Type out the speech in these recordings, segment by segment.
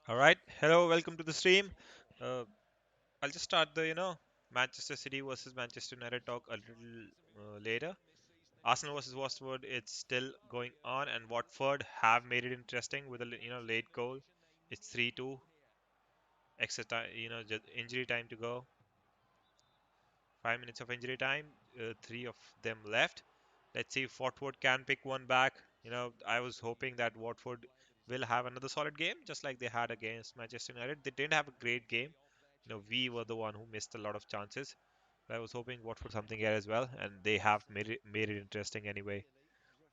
All right. Hello, welcome to the stream. Uh, I'll just start the, Manchester City versus Manchester United talk a little later. Arsenal versus Watford, it's still going on, and Watford have made it interesting with a late goal. It's 3-2, extra time, just injury time to go. 5 minutes of injury time, three of them left. Let's see if Watford can pick one back. I was hoping that Watford will have another solid game, just like they had against Manchester United. They didn't have a great game. We were the one who missed a lot of chances. But I was hoping Watford something here as well, and they have made it interesting anyway.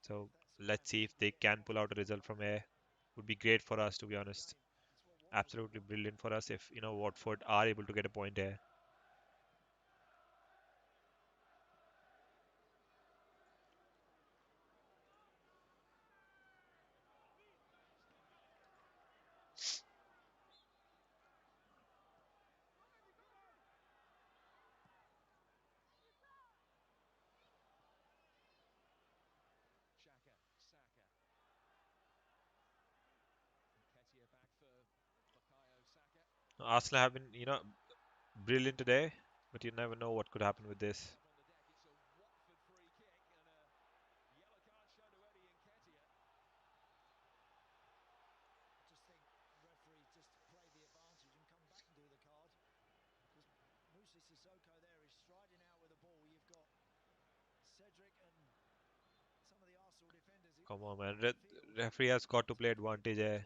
So let's see if they can pull out a result from here. Would be great for us, to be honest. Absolutely brilliant for us if Watford are able to get a point here. Arsenal have been, brilliant today, but you never know what could happen with this. Come on, man. Referee has got to play advantage here.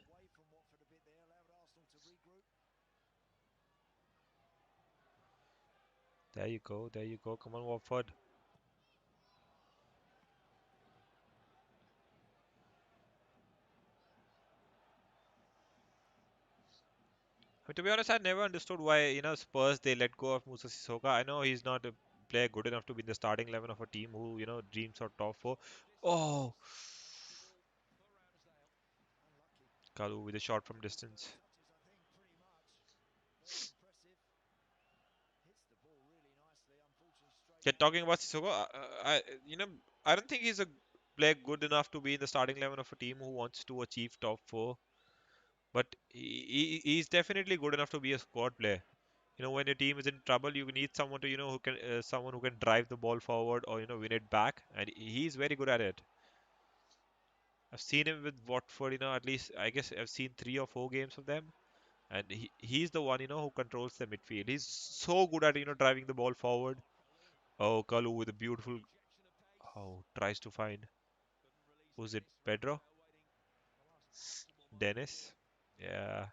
There you go. There you go. Come on, Watford. But to be honest, I never understood why, Spurs they let go of Musa Sissoko. I know he's not a player good enough to be in the starting 11 of a team who, dreams of top four. Oh, Kalu with a shot from distance. Yeah, talking about Sissoko, I don't think he's a player good enough to be in the starting 11 of a team who wants to achieve top four. But he's definitely good enough to be a squad player. When your team is in trouble, you need someone to, who can, someone who can drive the ball forward or, win it back, and he's very good at it. I've seen him with Watford, at least I guess I've seen 3 or 4 games of them, and he's the one, who controls the midfield. He's so good at, driving the ball forward. Oh, Kalu with a beautiful, oh, tries to find, who's it, Pedro? Dennis? Yeah,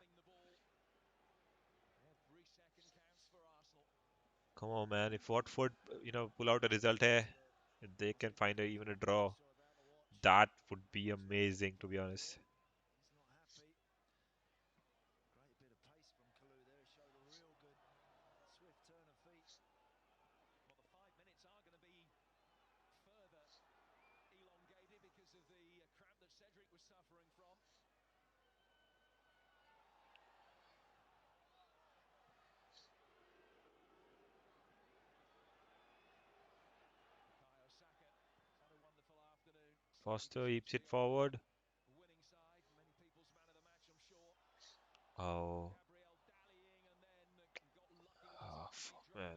come on, man. If Watford, pull out a result here, if they can find even a draw, that would be amazing, to be honest. Foster heaps it forward. Oh, oh fuck, man.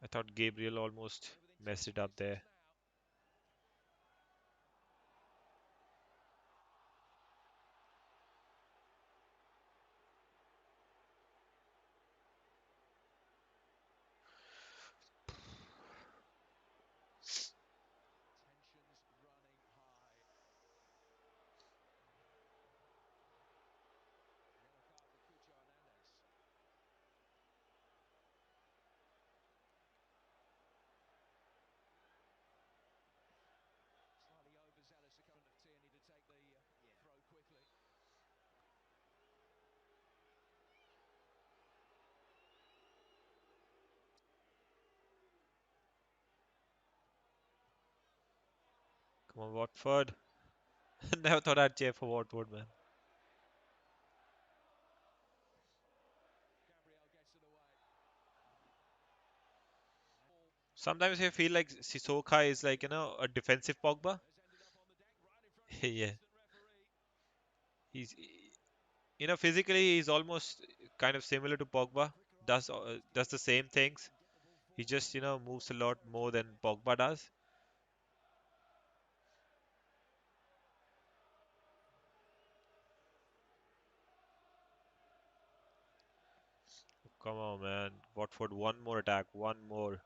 I thought Gabriel almost messed it up there. Come on, Watford. Never thought I'd cheer for Watford, man. Sometimes I feel like Sissoko is like, a defensive Pogba. Yeah. He's physically he's almost kind of similar to Pogba. Does the same things. He just moves a lot more than Pogba does. Come on, man. Watford, one more attack, one more.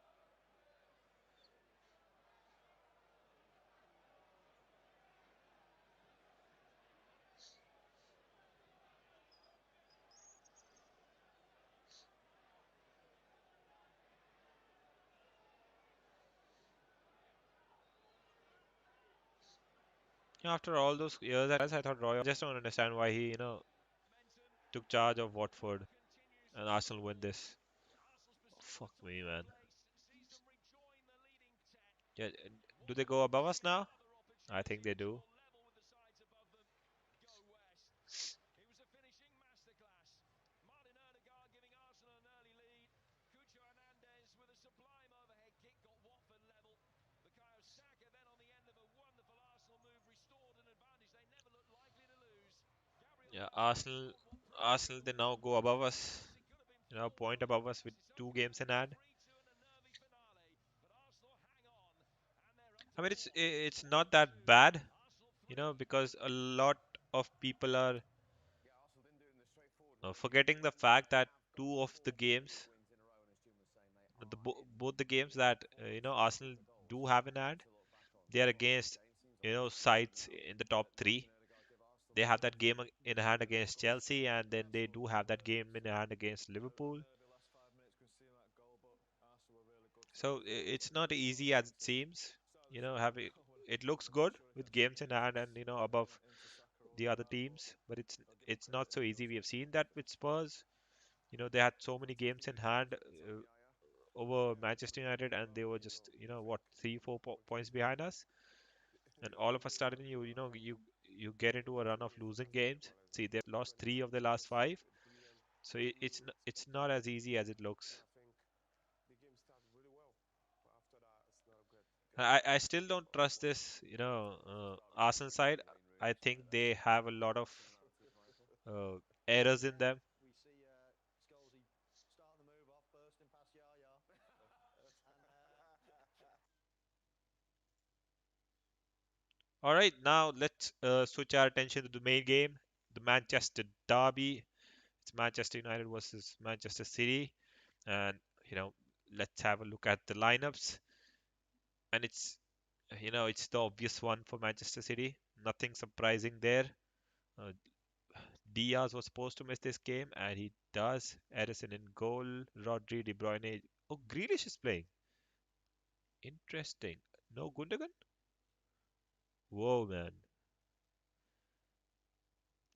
After all those years, I thought Roy. I just don't understand why he took charge of Watford and Arsenal win this. Fuck me, man. Yeah, do they go above us now? I think they do. Yeah, Arsenal, they now go above us. Point above us with 2 games in hand. I mean, it's not that bad, because a lot of people are forgetting the fact that two of the games, both the games that Arsenal do have in hand, they are against sides in the top three. They have that game in hand against Chelsea, and then they do have that game in hand against Liverpool. So it's not easy as it seems. Having it looks good with games in hand and above the other teams, but it's not so easy. We have seen that with Spurs. They had so many games in hand over Manchester United, and they were just what 3 4 points behind us. And all of a sudden, you get into a run of losing games. See, they've lost 3 of the last 5, so it's not as easy as it looks. I still don't trust this, Arsenal side. I think they have a lot of uh, errors in them. All right, now let's switch our attention to the main game, the Manchester Derby. It's Manchester United versus Manchester City, and you know, let's have a look at the lineups. And it's the obvious one for Manchester City. Nothing surprising there. Uh, Diaz was supposed to miss this game, and he does. Edison in goal. Rodri, De Bruyne. Oh, Grealish is playing. Interesting. No Gundogan? Whoa, man.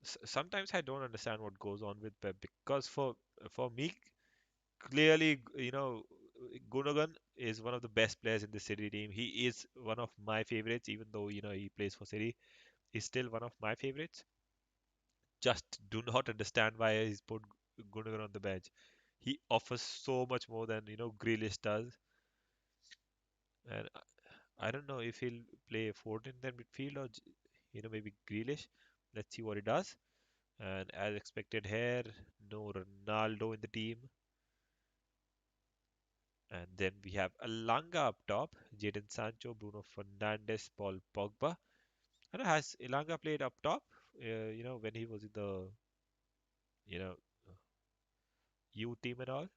Sometimes I don't understand what goes on with Pep because for me, clearly, Gundogan is one of the best players in the City team. He is one of my favorites, even though he plays for City. He's still one of my favorites. Just do not understand why he's put Gundogan on the bench. He offers so much more than Grealish does, and I don't know if he'll play Ford in that midfield or maybe Grealish. Let's see what he does. And as expected here, no Ronaldo in the team. And then we have Elanga up top, Jadon Sancho, Bruno Fernandes, Paul Pogba. And has Elanga played up top? When he was in the you know U team and all.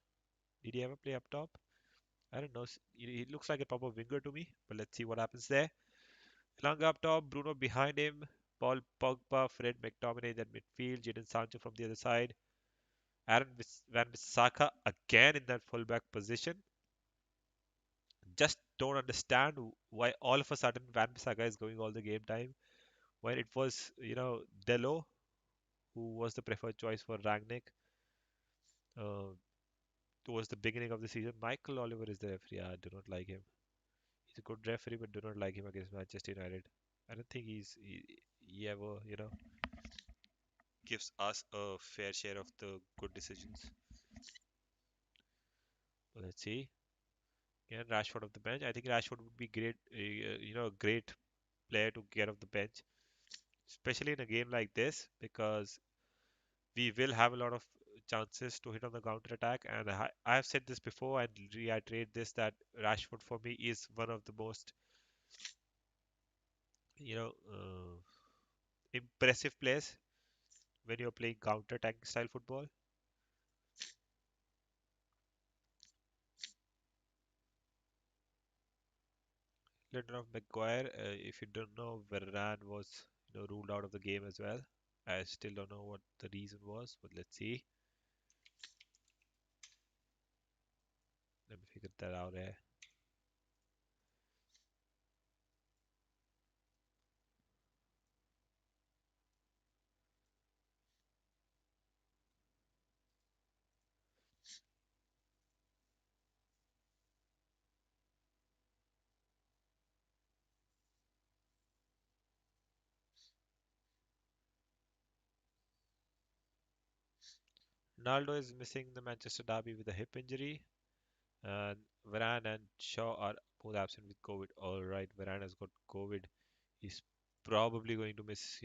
Did he ever play up top? I don't know. He looks like a proper winger to me, but let's see what happens there. Elanga up top, Bruno behind him, Paul Pogba, Fred McTominay in that midfield, Jadon Sancho from the other side, Aaron Van Bissaka again in that fullback position. Just don't understand why all of a sudden Van Bissaka is going all the game time when it was, Delo who was the preferred choice for Rangnick uh, towards the beginning of the season. Michael Oliver is the referee. I do not like him. He's a good referee, but do not like him against Manchester United. I don't think he ever, gives us a fair share of the good decisions. Let's see. Again, Rashford off the bench. I think Rashford would be great, a great player to get off the bench. especially in a game like this, because we will have a lot of chances to hit on the counter attack. And I have said this before and reiterate this, that Rashford for me is one of the most, impressive players when you're playing counter attacking style football. Lindelof McGuire, if you don't know, Varane was ruled out of the game as well. I still don't know what the reason was, but let's see. Let me figure that out here. Ronaldo is missing the Manchester derby with a hip injury, and Varane and Shaw are both absent with COVID. All right, Varane has got COVID. He's probably going to miss,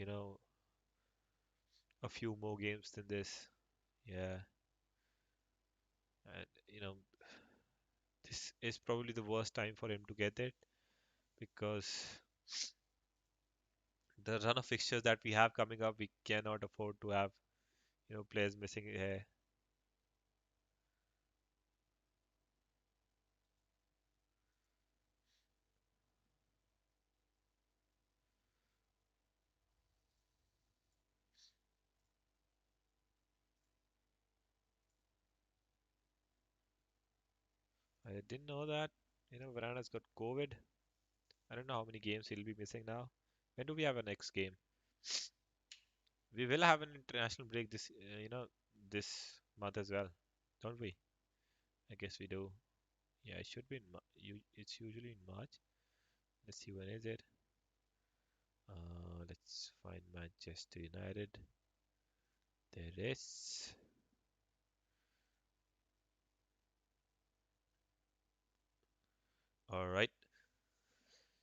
a few more games than this. Yeah, and this is probably the worst time for him to get it, because the run of fixtures that we have coming up, we cannot afford to have players missing here. I didn't know that. Varane has got COVID. I don't know how many games he'll be missing now. When do we have a next game? We will have an international break this month as well, don't we? I guess we do. Yeah, it should be in it's usually in March. Let's see, when is it? Let's find Manchester United. There it is. All right.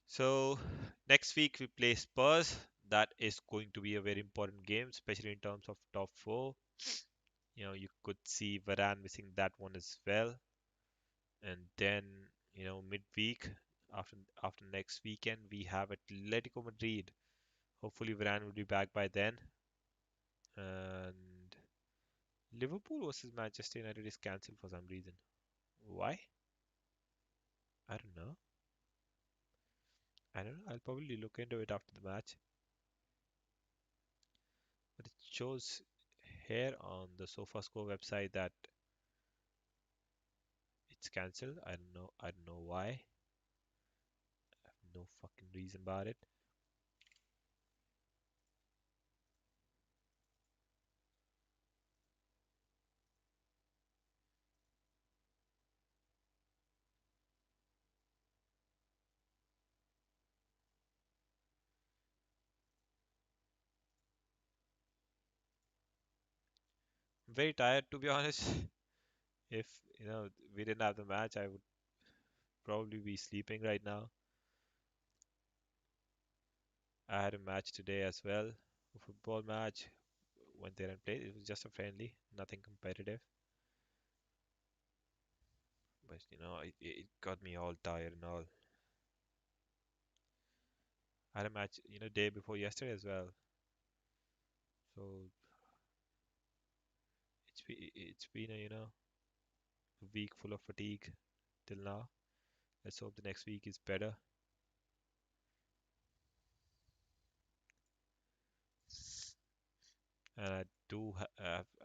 So next week we play Spurs. That is going to be a very important game, especially in terms of top four. You could see Varane missing that one as well. And then, midweek after next weekend, we have Atletico Madrid. Hopefully, Varane will be back by then. And Liverpool versus Manchester United is cancelled for some reason. Why? I don't know. I don't know. I'll probably look into it after the match. But it shows here on the SofaScore website that it's cancelled. I don't know. I don't know why. I have no fucking reason about it. I'm very tired, to be honest. If we didn't have the match, I would probably be sleeping right now. I had a match today as well, a football match. Went there and played. It was just a friendly, nothing competitive. But it got me all tired and all. I had a match, day before yesterday as well. So it's been a week full of fatigue till now. Let's hope the next week is better. And I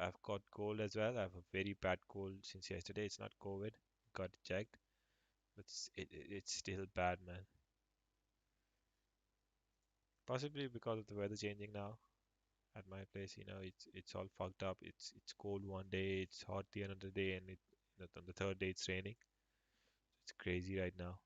I've got cold as well. I have a very bad cold since yesterday. It's not COVID. Got it checked, but it's still bad, man. Possibly because of the weather changing now at my place. It's all fucked up. It's cold one day, it's hot the another day, and on the third day it's raining. It's crazy right now.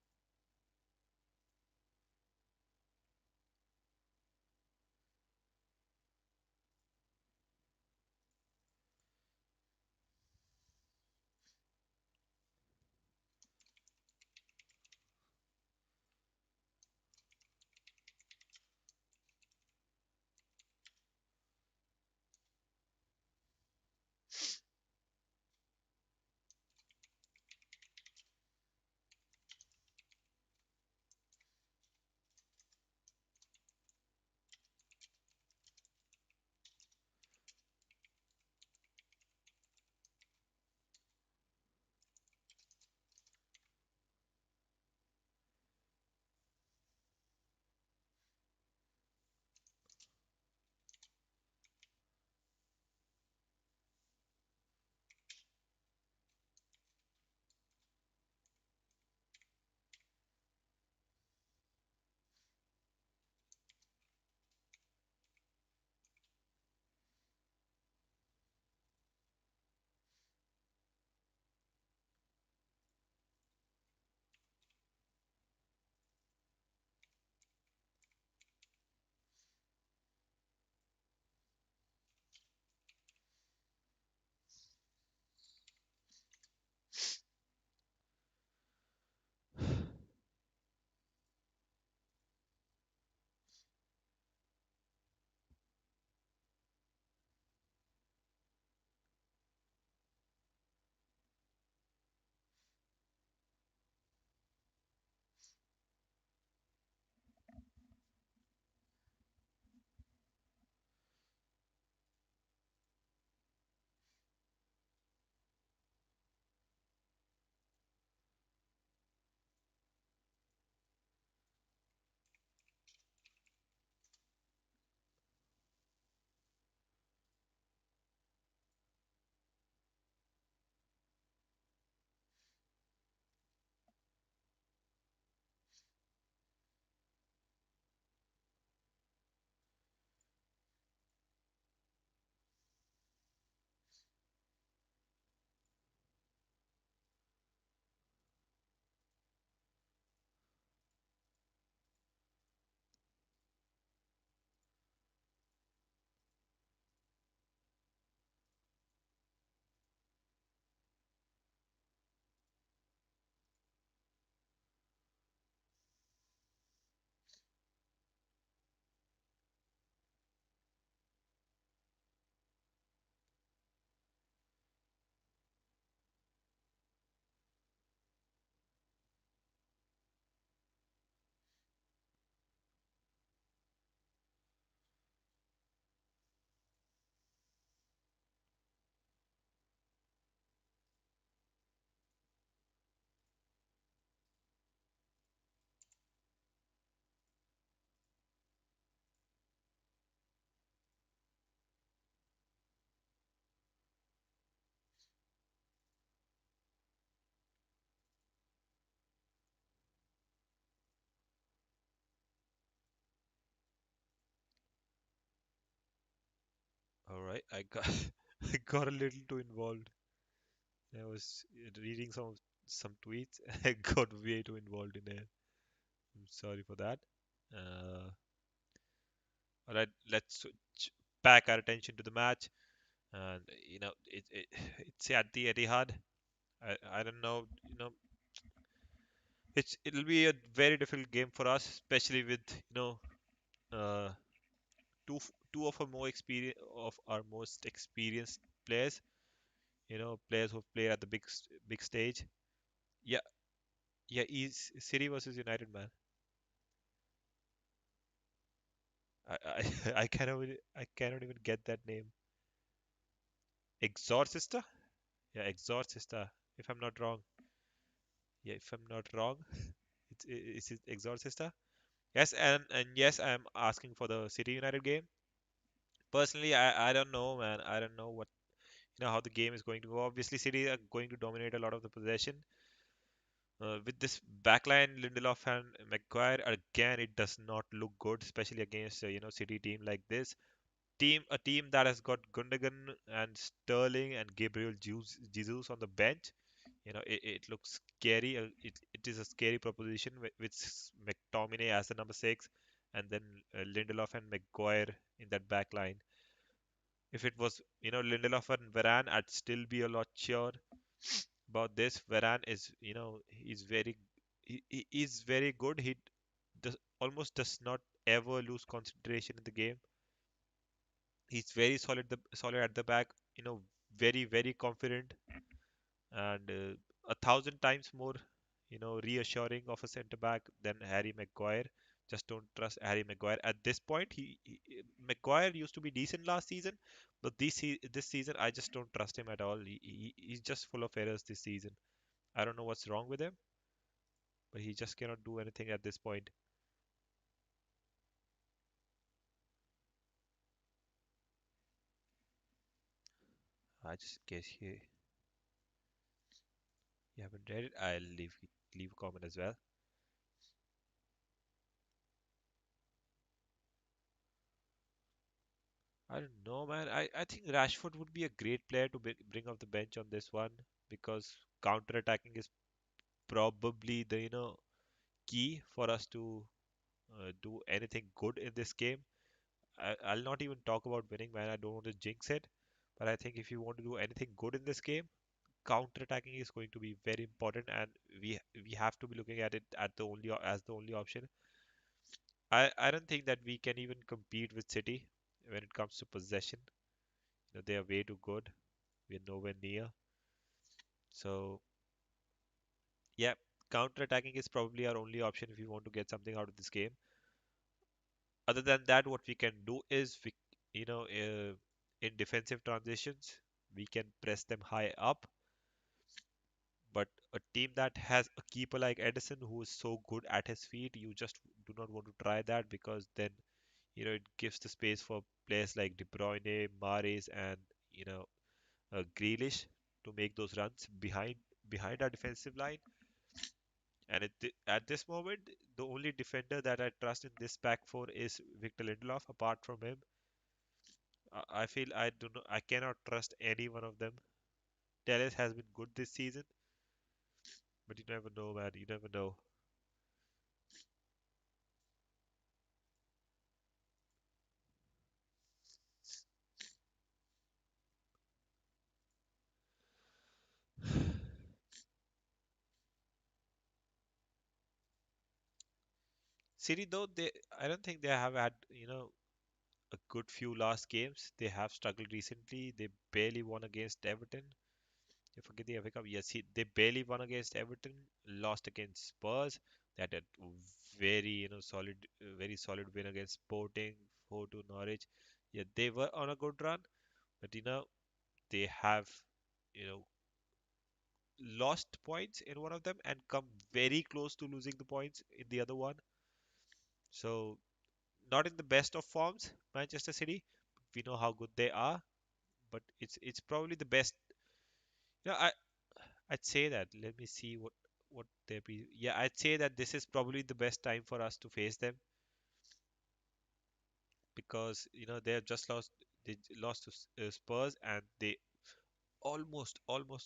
I got I got a little too involved. I was reading some tweets. I got way too involved in it. I'm sorry for that. Uh, all right, let's switch back our attention to the match. And it's at the Etihad. I don't know. It'll be a very difficult game for us, especially with uh, two of our most experienced players. Players who've played at the big stage. Yeah, yeah. He's City versus United, man. I cannot even get that name. Exorcista? Yeah, Exorcista. If I'm not wrong. Yeah, if I'm not wrong, it's Exorcista. Yes, and yes, I'm asking for the City United game. Personally, I don't know, man. I don't know how the game is going to go. Obviously, City are going to dominate a lot of the possession. With this backline, Lindelof and Maguire, again, it does not look good, especially against City team like this. A team that has got Gundogan and Sterling and Gabriel Jesus on the bench. It looks scary. It is a scary proposition with McTominay as the number six, and then Lindelof and Maguire in that back line. If it was, Lindelof and Varane, I'd still be a lot sure about this. Varane is, he's very good. He almost does not ever lose concentration in the game. He's very solid at the back. Very very confident and a thousand times more, reassuring of a centre back than Harry Maguire. Just don't trust Harry Maguire at this point. Maguire used to be decent last season, but this season I just don't trust him at all. He's just full of errors this season. I don't know what's wrong with him, but he just cannot do anything at this point. I just guess you haven't read it. I'll leave a comment as well. I don't know, man. I think Rashford would be a great player to bring off the bench on this one because counter-attacking is probably the key for us to do anything good in this game. I'll not even talk about winning, man. I don't want to jinx it, but I think if you want to do anything good in this game, counter-attacking is going to be very important, and we have to be looking at it as the only option. I don't think that we can even compete with City when it comes to possession. They are way too good. We're nowhere near. So yeah, counter-attacking is probably our only option if we want to get something out of this game. Other than that, what we can do is in defensive transitions, we can press them high up. But a team that has a keeper like Edison who is so good at his feet, you just do not want to try that because then it gives the space for players like De Bruyne, Mahrez, and you know Grealish to make those runs behind our defensive line. And at this moment, the only defender that I trust in this back four is Victor Lindelof. Apart from him, I feel I cannot trust any one of them. Teles has been good this season, but you never know, man. You never know. City though, I don't think they have had a good few last games. They have struggled recently. They barely won against Everton. You forget the FA Cup. Yes, they barely won against Everton, lost against Spurs. They had a very, very solid win against Sporting, 4-2 Norwich. Yeah, they were on a good run, but they have, you know, lost points in one of them and come very close to losing the points in the other one. So, not in the best of forms, Manchester City. We know how good they are, but it's probably the best. You know, I I'd say that. Let me see what they be. Yeah, I'd say that this is probably the best time for us to face them because they have just lost. lost to Spurs, and they almost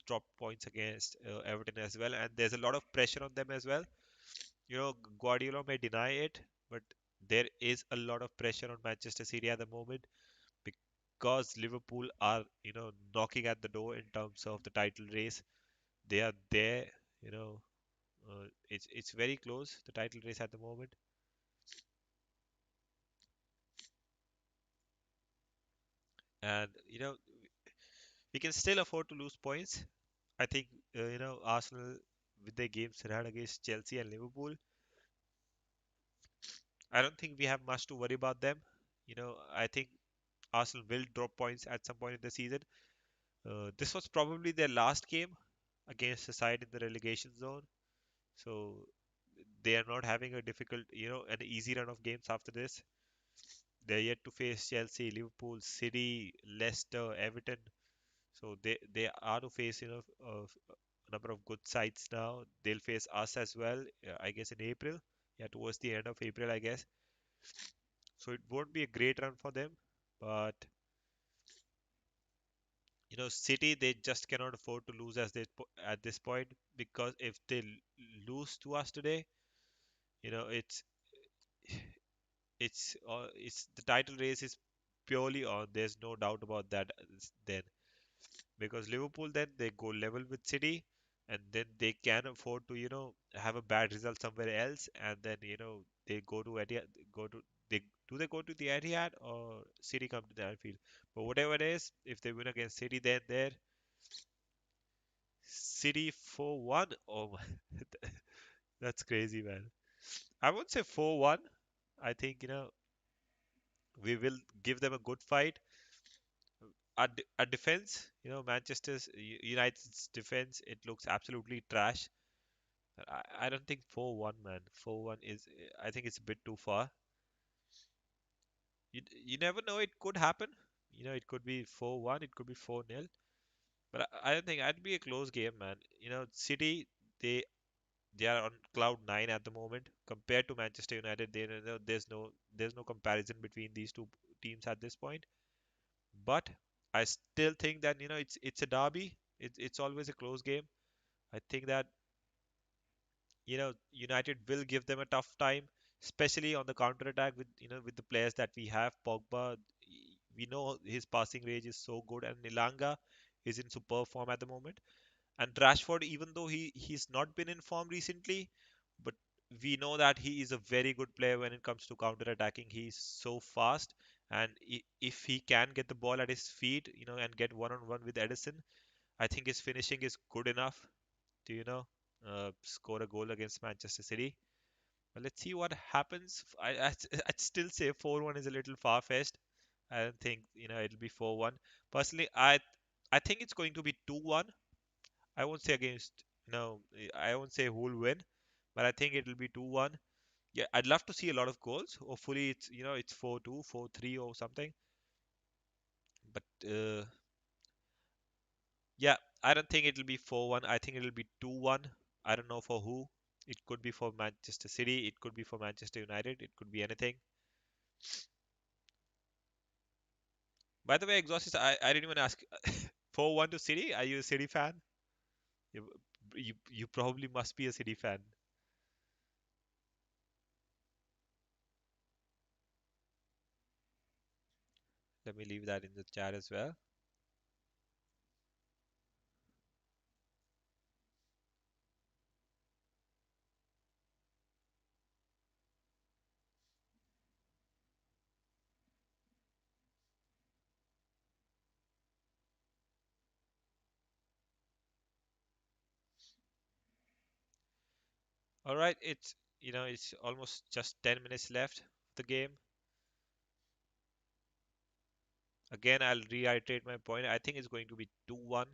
dropped points against Everton as well. And there's a lot of pressure on them as well. Guardiola may deny it, but there is a lot of pressure on Manchester City at the moment because Liverpool are, knocking at the door in terms of the title race. They are there, you know. It's very close, the title race at the moment. And we can still afford to lose points. I think Arsenal with their games tonight against Chelsea and Liverpool, I don't think we have much to worry about them. I think Arsenal will drop points at some point in the season. This was probably their last game against a side in the relegation zone, so they are not having a difficult, an easy run of games after this. They're yet to face Chelsea, Liverpool, City, Leicester, Everton. So they are to face a number of good sides now. They'll face us as well, I guess in April. Yeah, towards the end of April, I guess. So it won't be a great run for them, but City they just cannot afford to lose at this point because if they lose to us today, you know it's the title race is purely on. There's no doubt about that then because Liverpool then they go level with City and then they can afford to have a bad result somewhere else and then they go to Etihad go to they do they go to the Etihad or City come to the Anfield, but whatever it is, if they win against City then there City 4-1. Oh my, that's crazy, man. I won't say 4-1. I think we will give them a good fight. Our defense, United's defense, it looks absolutely trash. I don't think 4-1, man. 4-1 is, I think it's a bit too far. You never know, it could happen. It could be 4-1, it could be 4-0. But I don't think it'd be a close game, man. City, they they are on cloud nine at the moment compared to Manchester United. There's no comparison between these two teams at this point. But I still think that it's a derby. It's always a close game. I think that United will give them a tough time, especially on the counter attack with the players that we have. Pogba, we know his passing range is so good, and Nilanga is in superb form at the moment. And Rashford, even though he's not been in form recently, but we know that he is a very good player when it comes to counter attacking. He's so fast, and if he can get the ball at his feet, and get one-on-one with Edison, I think his finishing is good enough to score a goal against Manchester City. But let's see what happens. I'd still say 4-1 is a little far-fetched. I don't think it'll be 4-1. Personally, I think it's going to be 2-1. I won't say against, I won't say who will win, but I think it'll be 2-1. Yeah, I'd love to see a lot of goals. Hopefully, it's 4-2, 4-3, or something. But yeah, I don't think it'll be 4-1. I think it'll be 2-1. I don't know for who. It could be for Manchester City. It could be for Manchester United. It could be anything. By the way, Exorcist, I didn't even ask. 4-1 to City? Are you a City fan? You, you probably must be a City fan. Let me leave that in the chat as well. All right, it's almost just 10 minutes left of the game. Again, I'll reiterate my point. I think it's going to be 2-1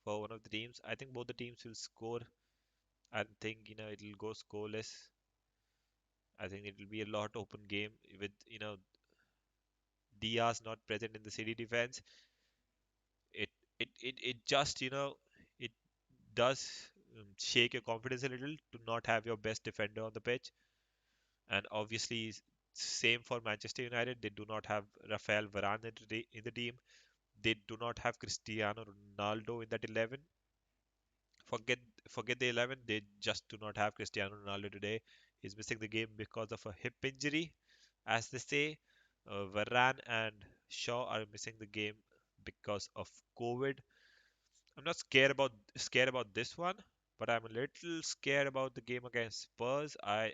for one of the teams. I think both the teams will score. I think, it'll go scoreless. I think it'll be a lot open game with, Diaz not present in the City defense. It it just, it does shake your confidence a little to not have your best defender on the pitch. And obviously, Same for Manchester United. They do not have Rafael Varane in the team. They do not have Cristiano Ronaldo in that 11. Forget forget the 11. They just do not have Cristiano Ronaldo today. He's missing the game because of a hip injury, as they say. Varane and Shaw are missing the game because of COVID. I'm not scared about this one, but I'm a little scared about the game against Spurs. I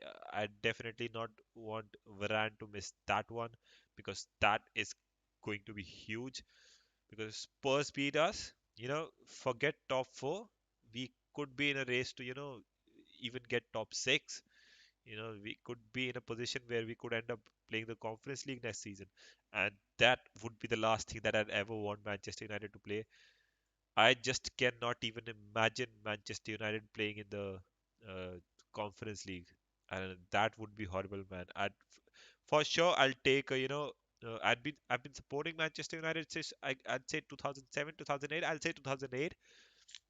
definitely not want Varane to miss that one because that is going to be huge. Because Spurs beat us, forget top four. We could be in a race to, even get top six. We could be in a position where we could end up playing the Conference League next season. And that would be the last thing that I'd ever want Manchester United to play. I just cannot even imagine Manchester United playing in the uh, Conference League. And that would be horrible, man. For sure, I'll take I've been supporting Manchester United since I'd say 2007, 2008. I'll say 2008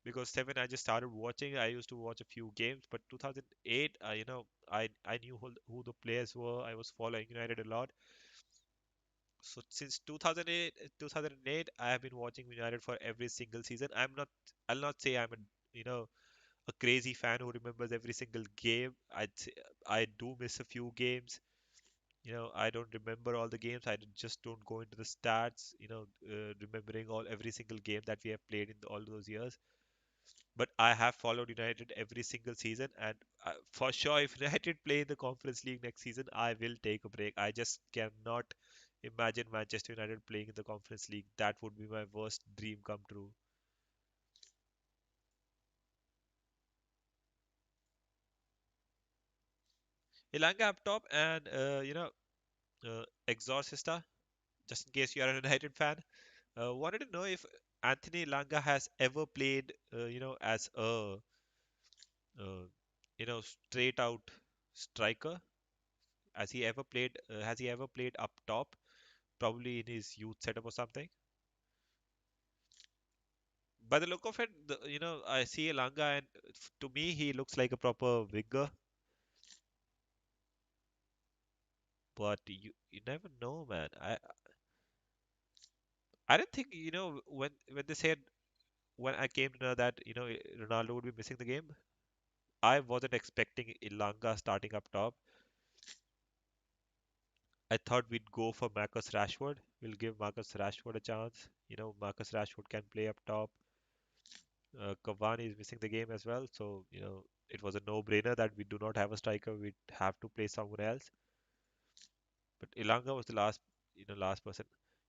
because seven I just started watching. I used to watch a few games, but 2008, I knew who the players were. I was following United a lot. So since 2008, I have been watching United for every single season. I'll not say I'm a crazy fan who remembers every single game. I do miss a few games. I don't remember all the games. Just don't go into the stats, remembering every single game that we have played in all those years. But I have followed United every single season, and for sure, if United play in the Conference League next season, I will take a break. I just cannot imagine Manchester United playing in the Conference League. That would be my worst dream come true. Ilanga up top, and Exorcista, just in case you are a United fan. Wanted to know if Anthony Ilanga has ever played, as a, uh, straight out striker. Has he ever played up top? Probably in his youth setup or something. By the look of it, I see Elanga, and to me, he looks like a proper winger. But you never know, man. I don't think when they said when I came to know that Ronaldo would be missing the game, I wasn't expecting Elanga starting up top. I thought we'd go for Marcus Rashford. We'll give Marcus Rashford a chance. Marcus Rashford can play up top. Cavani is missing the game as well, so it was a no-brainer that we do not have a striker. We'd have to play someone else. But Ilanga was the last person.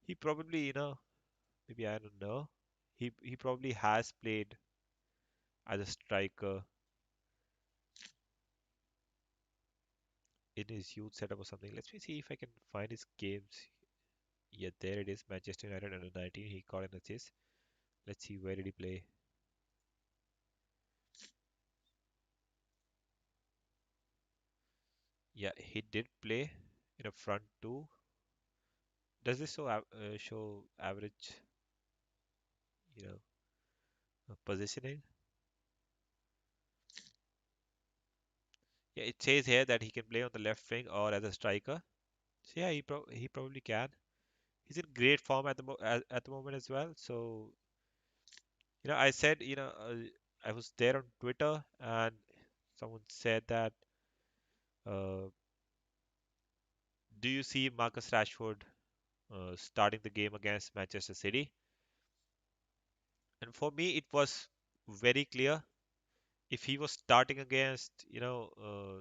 He probably, maybe I don't know. He probably has played as a striker in his youth setup or something. Let me see if I can find his games. Yeah, there it is. Manchester United under 19. He got an assist. Let's see where did he play. Yeah, he did play in a front two. Does this show average, you know, positioning? Yeah, it says here that he can play on the left wing or as a striker. So yeah, he probably can. He's in great form at the moment as well. So I said I was there on Twitter and someone said that uh, do you see Marcus Rashford starting the game against Manchester City? And for me, it was very clear if he was starting against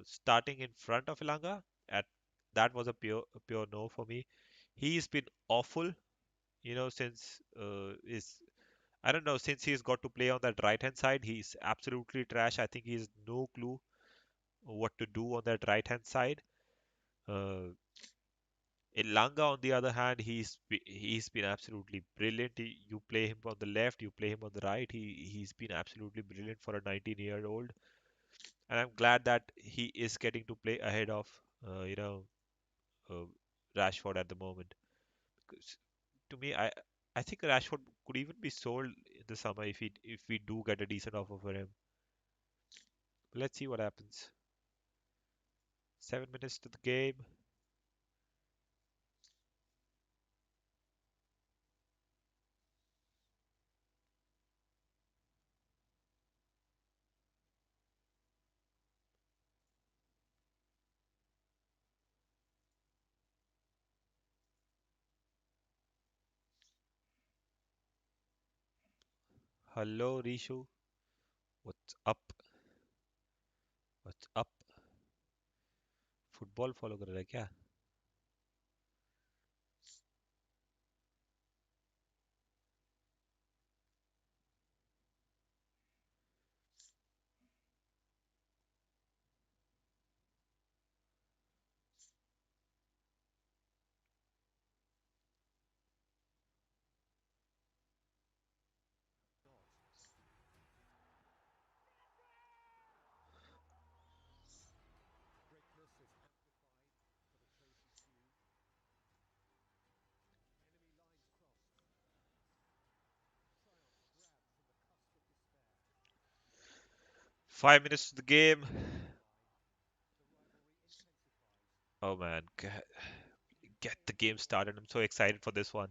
starting in front of Ilanga at that was a pure no for me. He's been awful since is I don't know, since he's got to play on that right hand side, he's absolutely trash. I think he's no clue what to do on that right hand side. Uh, Elanga, on the other hand, he's been absolutely brilliant. You play him on the left, you play him on the right. He's been absolutely brilliant for a 19-year-old, and I'm glad that he is getting to play ahead of uh, you know uh, Rashford at the moment. Because to me, I think Rashford could even be sold in the summer if we do get a decent offer for him. Let's see what happens. 7 minutes to the game. Hello, Rishu. What's up? What's up? Football follow कर रहा है क्या? 5 minutes to the game. Oh man, get the game started. I'm so excited for this one.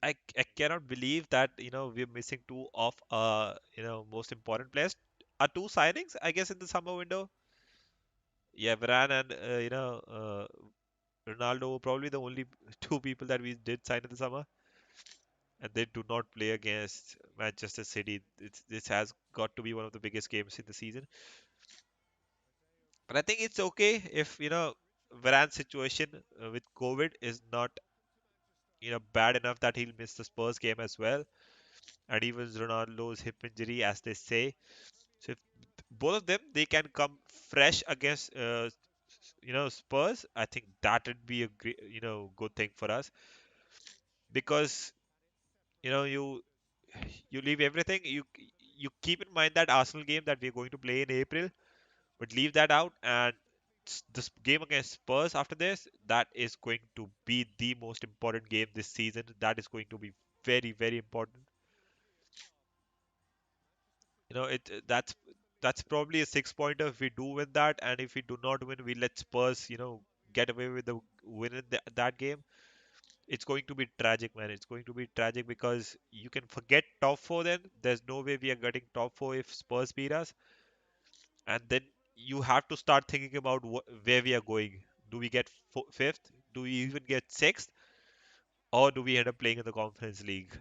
I cannot believe that we're missing two of most important players. Are two signings, I guess, in the summer window. Yeah, Varane and Ronaldo were probably the only two people that we did sign in the summer, and they do not play against Manchester City. This has got to be one of the biggest games in the season. But I think it's okay if Varane's situation with COVID is not bad enough that he'll miss the Spurs game as well, and even Ronaldo's hip injury, as they say. So if both of them they can come fresh against Spurs, I think that would be a great good thing for us because you leave everything you keep in mind that Arsenal game that we're going to play in April, but leave that out and this game against Spurs after this, that is going to be the most important game this season. That is going to be very, very important. That's probably a 6 pointer if we do win that, and if we do not win, we let Spurs, get away with the win in that game. It's going to be tragic, man. It's going to be tragic because you can forget top four then. There's no way we are getting top four if Spurs beat us. And then you have to start thinking about where we are going. Do we get fifth? Do we even get sixth? Or do we end up playing in the Conference League?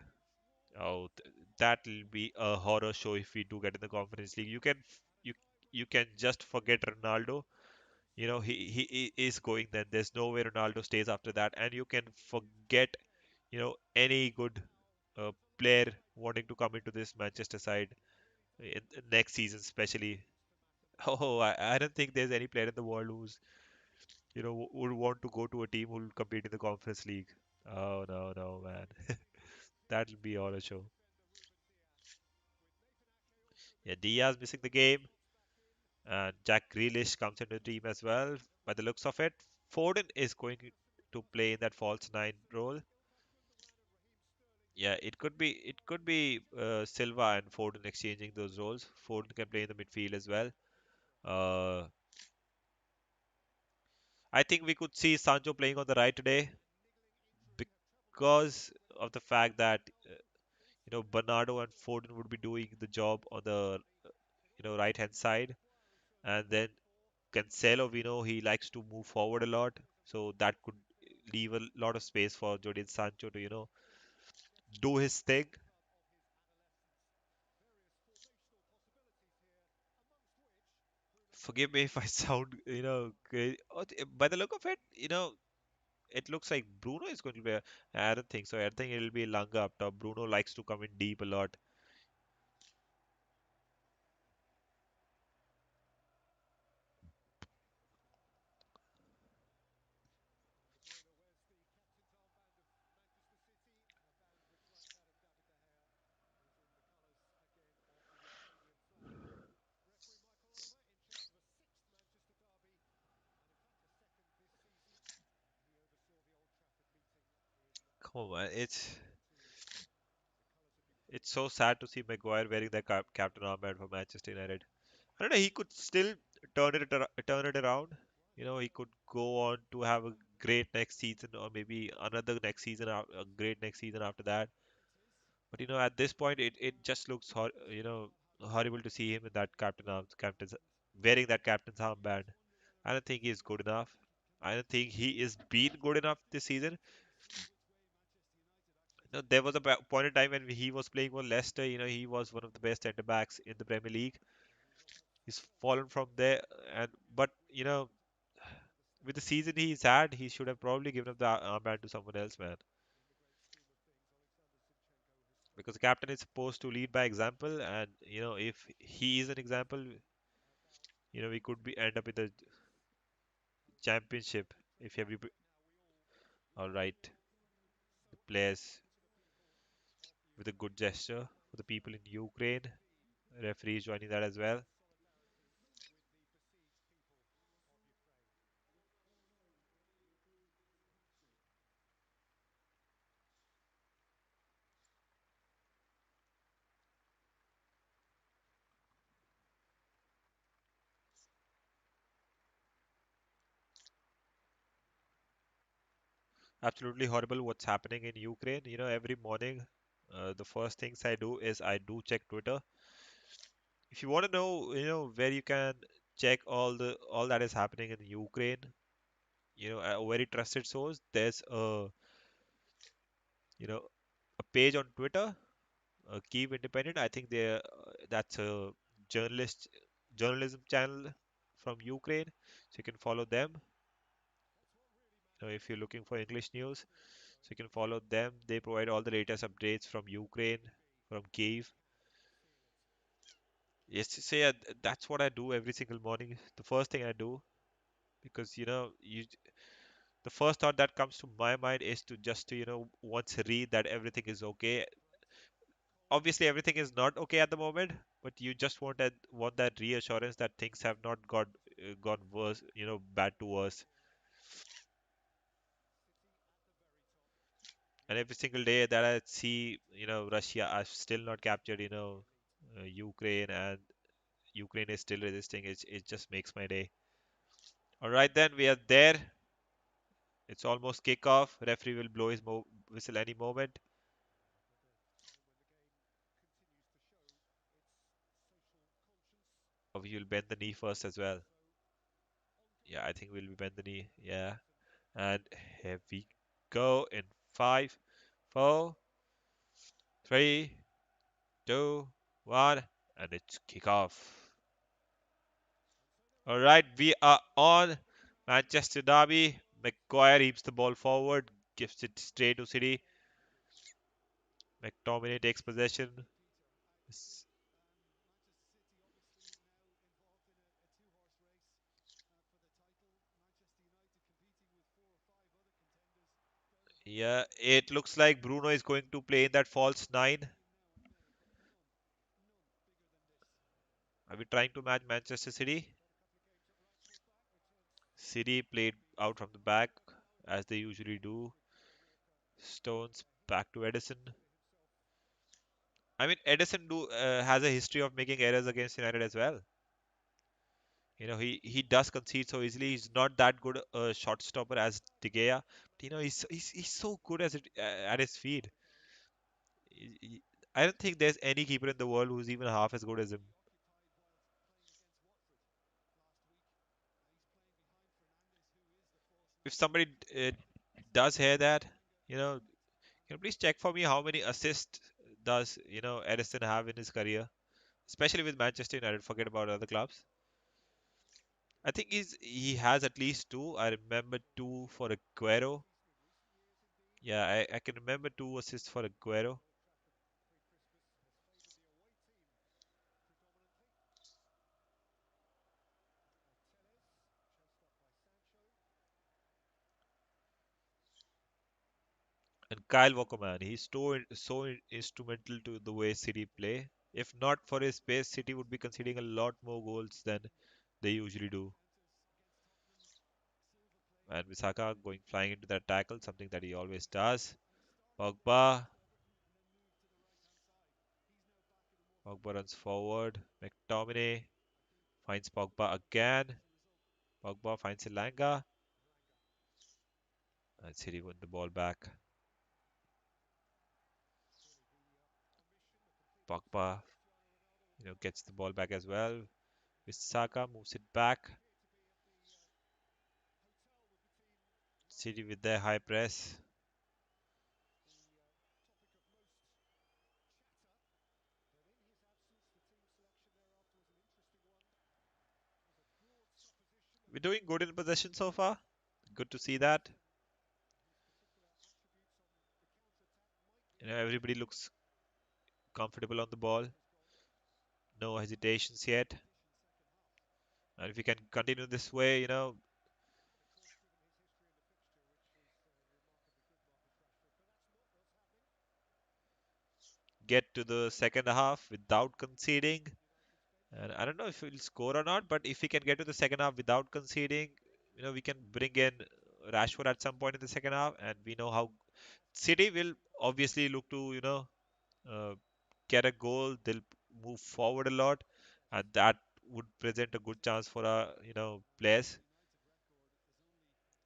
Oh, that'll be a horror show if we do get in the Conference League. You you can just forget Ronaldo. He is going then. There's no way Ronaldo stays after that, and you can forget any good player wanting to come into this Manchester side in next season, especially. Oh, I don't think there's any player in the world who's would want to go to a team who'll compete in the Conference League. Oh no, no, man, that'll be all a show. Yeah, Diaz missing the game, and Jack Grealish comes into the team as well. By the looks of it, Foden is going to play in that false nine role. Yeah, it could be Silva and Foden exchanging those roles. Foden can play in the midfield as well. Uh, I think we could see Sancho playing on the right today because of the fact that Bernardo and Foden would be doing the job on the right hand side, and then Cancelo, we know he likes to move forward a lot, so that could leave a lot of space for Jadon Sancho to do his thing. Forgive me if I sound crazy. By the look of it, it looks like Bruno is going to be. I don't think so. I think it'll be Langa up top. Bruno likes to come in deep a lot. Come on, man. It's so sad to see Maguire wearing that captain armband for Manchester United. I don't know. He could still turn it around. He could go on to have a great next season, or maybe another next season, a great next season after that. But at this point, it just looks horrible to see him in that captain's wearing that captain's armband. I don't think he's good enough. I don't think he is been good enough this season. There was a point in time when he was playing for Leicester. He was one of the best centre backs in the Premier League. He's fallen from there, and but with the season he's had, he should have probably given up the armband to someone else, man. Because the captain is supposed to lead by example, and if he is an example, we could be end up in the championship if every all right, the players with a good gesture for the people in Ukraine. Referees joining that as well. Absolutely horrible what's happening in Ukraine. Every morning, the first things I do is I do check Twitter. If you want to know, where you can check all that is happening in Ukraine, a very trusted source. There's you know, a page on Twitter, Kyiv Independent. I think that's a journalist journalism channel from Ukraine, so you can follow them. If you're looking for English news, so you can follow them. They provide all the latest updates from Ukraine, from Kyiv. Yes, so yeah, that's what I do every single morning. The first thing I do, because the first thought that comes to my mind is to just to once read that everything is okay. Obviously, everything is not okay at the moment, but you just want that reassurance that things have not gone worse, bad to worse. And every single day that I see, Russia are still not captured, Ukraine, and Ukraine is still resisting. It just makes my day. All right, then we are there. It's almost kickoff. Referee will blow his whistle any moment. Or we will bend the knee first as well. Yeah, I think we'll be bend the knee. Yeah. And here we go in five, four, three, two, one, and it's kickoff. All right, we are on Manchester Derby. Maguire heaps the ball forward, gives it straight to City. McTominay takes possession. S- Yeah, it looks like Bruno is going to play in that false nine. Are we trying to match Manchester City? City played out from the back as they usually do. Stones back to Edison. I mean, Edison has a history of making errors against United as well. He does concede so easily. He's not that good a shot stopper as De Gea. But, he's so good at his feet. I don't think there's any keeper in the world who's even half as good as him. If somebody does hear that, you know, can you please check for me how many assists does Edison have in his career, especially with Manchester United? Forget about other clubs. I think he has at least two. I remember two for Aguero. Yeah, I can remember two assists for Aguero. And Kyle Walker, man, he's instrumental to the way City play. If not for his pace, City would be conceding a lot more goals than they usually do. And Misaka going flying into that tackle, something that he always does. Pogba, Pogba runs forward. McTominay finds Pogba again. Pogba finds Elanga, and City win the ball back. Pogba, gets the ball back as well. Misaka moves it back. City with their high press. we're doing good in possession so far. Good to see that. Everybody looks comfortable on the ball. No hesitations yet. And if we can continue this way, get to the second half without conceding. And I don't know if we'll score or not, but if we can get to the second half without conceding, we can bring in Rashford at some point in the second half, and we know how City will obviously look to, uh, get a goal. They'll move forward a lot, and that would present a good chance for our, players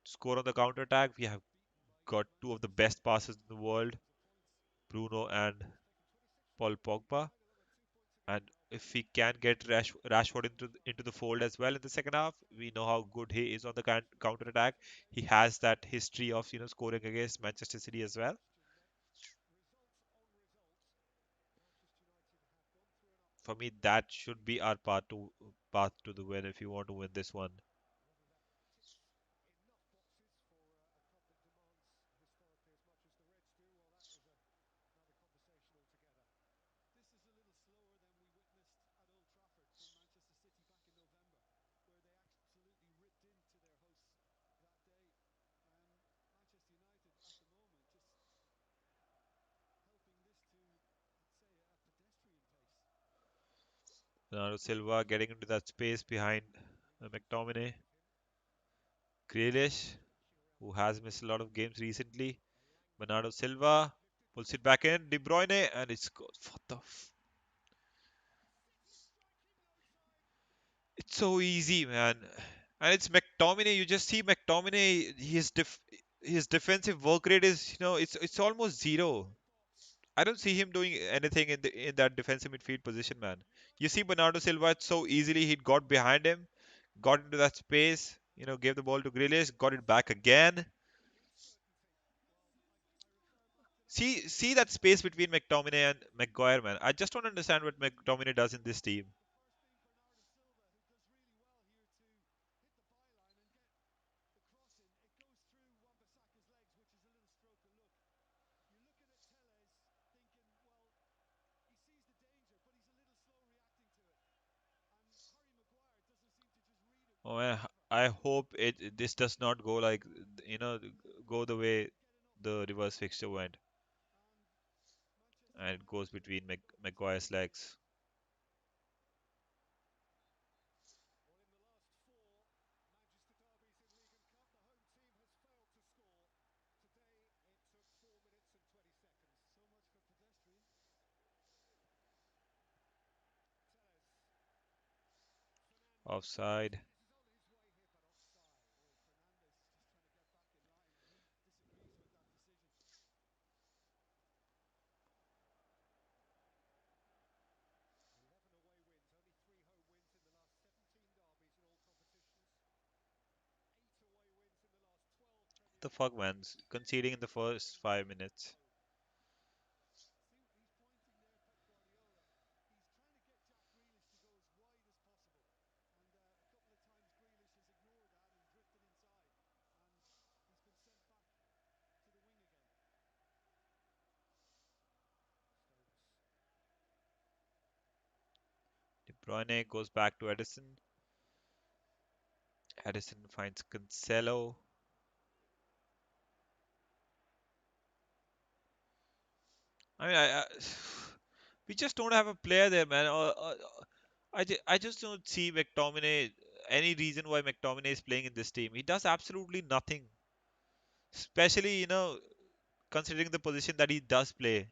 score on the counter attack. We have got two of the best passes in the world, Bruno and Paul Pogba. And if we can get Rashford into the fold as well in the second half, we know how good he is on the counter attack. He has that history of scoring against Manchester City as well. For me, that should be our path to the win if you want to win this one. Bernardo Silva getting into that space behind McTominay. Grealish, who has missed a lot of games recently. Bernardo Silva pulls it back in. De Bruyne, and it's good. What the It's so easy, man. And it's McTominay. You just see McTominay. His defensive work rate is, it's almost zero. I don't see him doing anything in that defensive midfield position, man. You see Bernardo Silva. It's so easily he got behind him, got into that space. Gave the ball to Grealish, got it back again. See that space between McTominay and Maguire, man. I just don't understand what McTominay does in this team. Oh, I hope this does not go like go the way the reverse fixture went, and it goes between Maguire's legs. Offside. The fuck, man? Conceding in the first 5 minutes. De Bruyne goes back to Edison. Edison finds Cancelo. I we just don't have a player there, man. I just don't see McTominay any reason why McTominay is playing in this team. He does absolutely nothing, especially considering the position that he does play.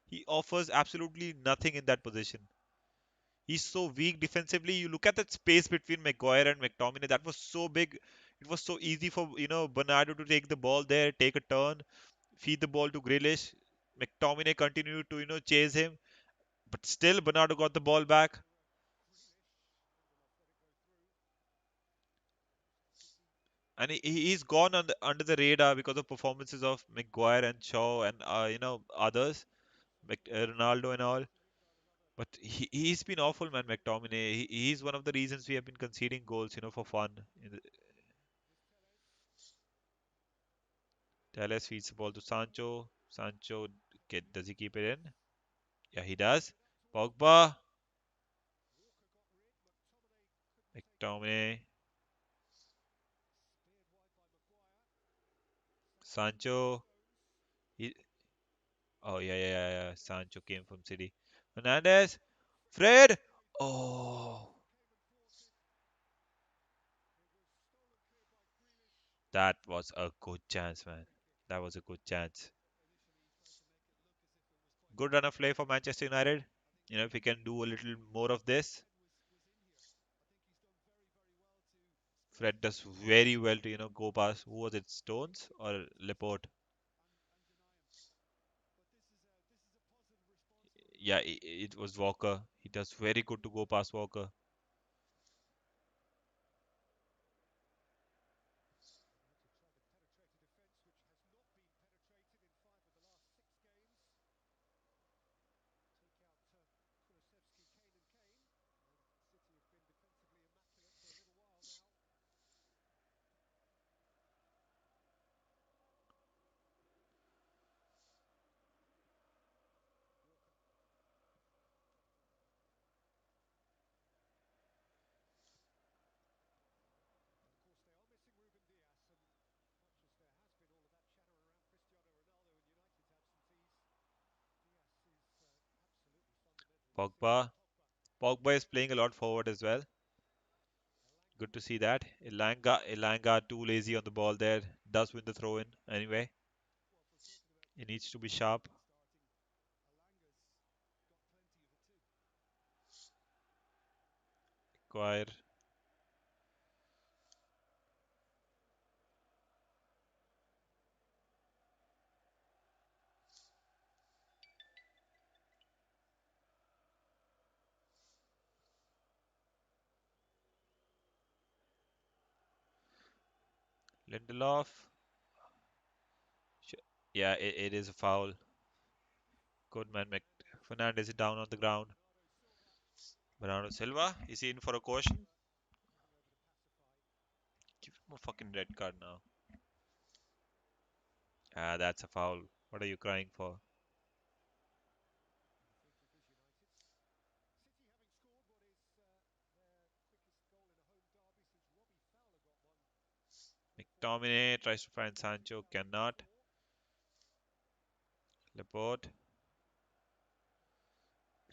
He offers absolutely nothing in that position. He's so weak defensively. You look at that space between Maguire and McTominay. That was so big. It was so easy for Bernardo to take the ball there, take a turn, feed the ball to Grealish. McTominay continued to chase him, but still Bernardo got the ball back. And he's gone under the radar because of performances of Maguire and Shaw and others, Ronaldo and all. But he's been awful, man. McTominay. He's one of the reasons we have been conceding goals, for fun. Telles feeds the ball to Sancho. Sancho, does he keep it in? Yeah, he does. Pogba, McTominay, Sancho. He, oh yeah. Sancho came from City. Fernandez, Fred. Oh, that was a good chance, man. That was a good chance. Good run of play for Manchester United. If we can do a little more of this, Fred does very well to go past. Who was it? Stones or Laporte? Yeah, it was Walker. He does very good to go past Walker. Pogba. Pogba is playing a lot forward as well. Good to see that. Elanga too lazy on the ball there. Does win the throw in anyway. He needs to be sharp. Acquire Lindelof. Sh- Yeah, it is a foul. Good man, Fernandez is down on the ground. Bernardo Silva is he in for a caution. Give him a fucking red card now. Ah, that's a foul. What are you crying for? McTominay tries to find Sancho, cannot. Laporte,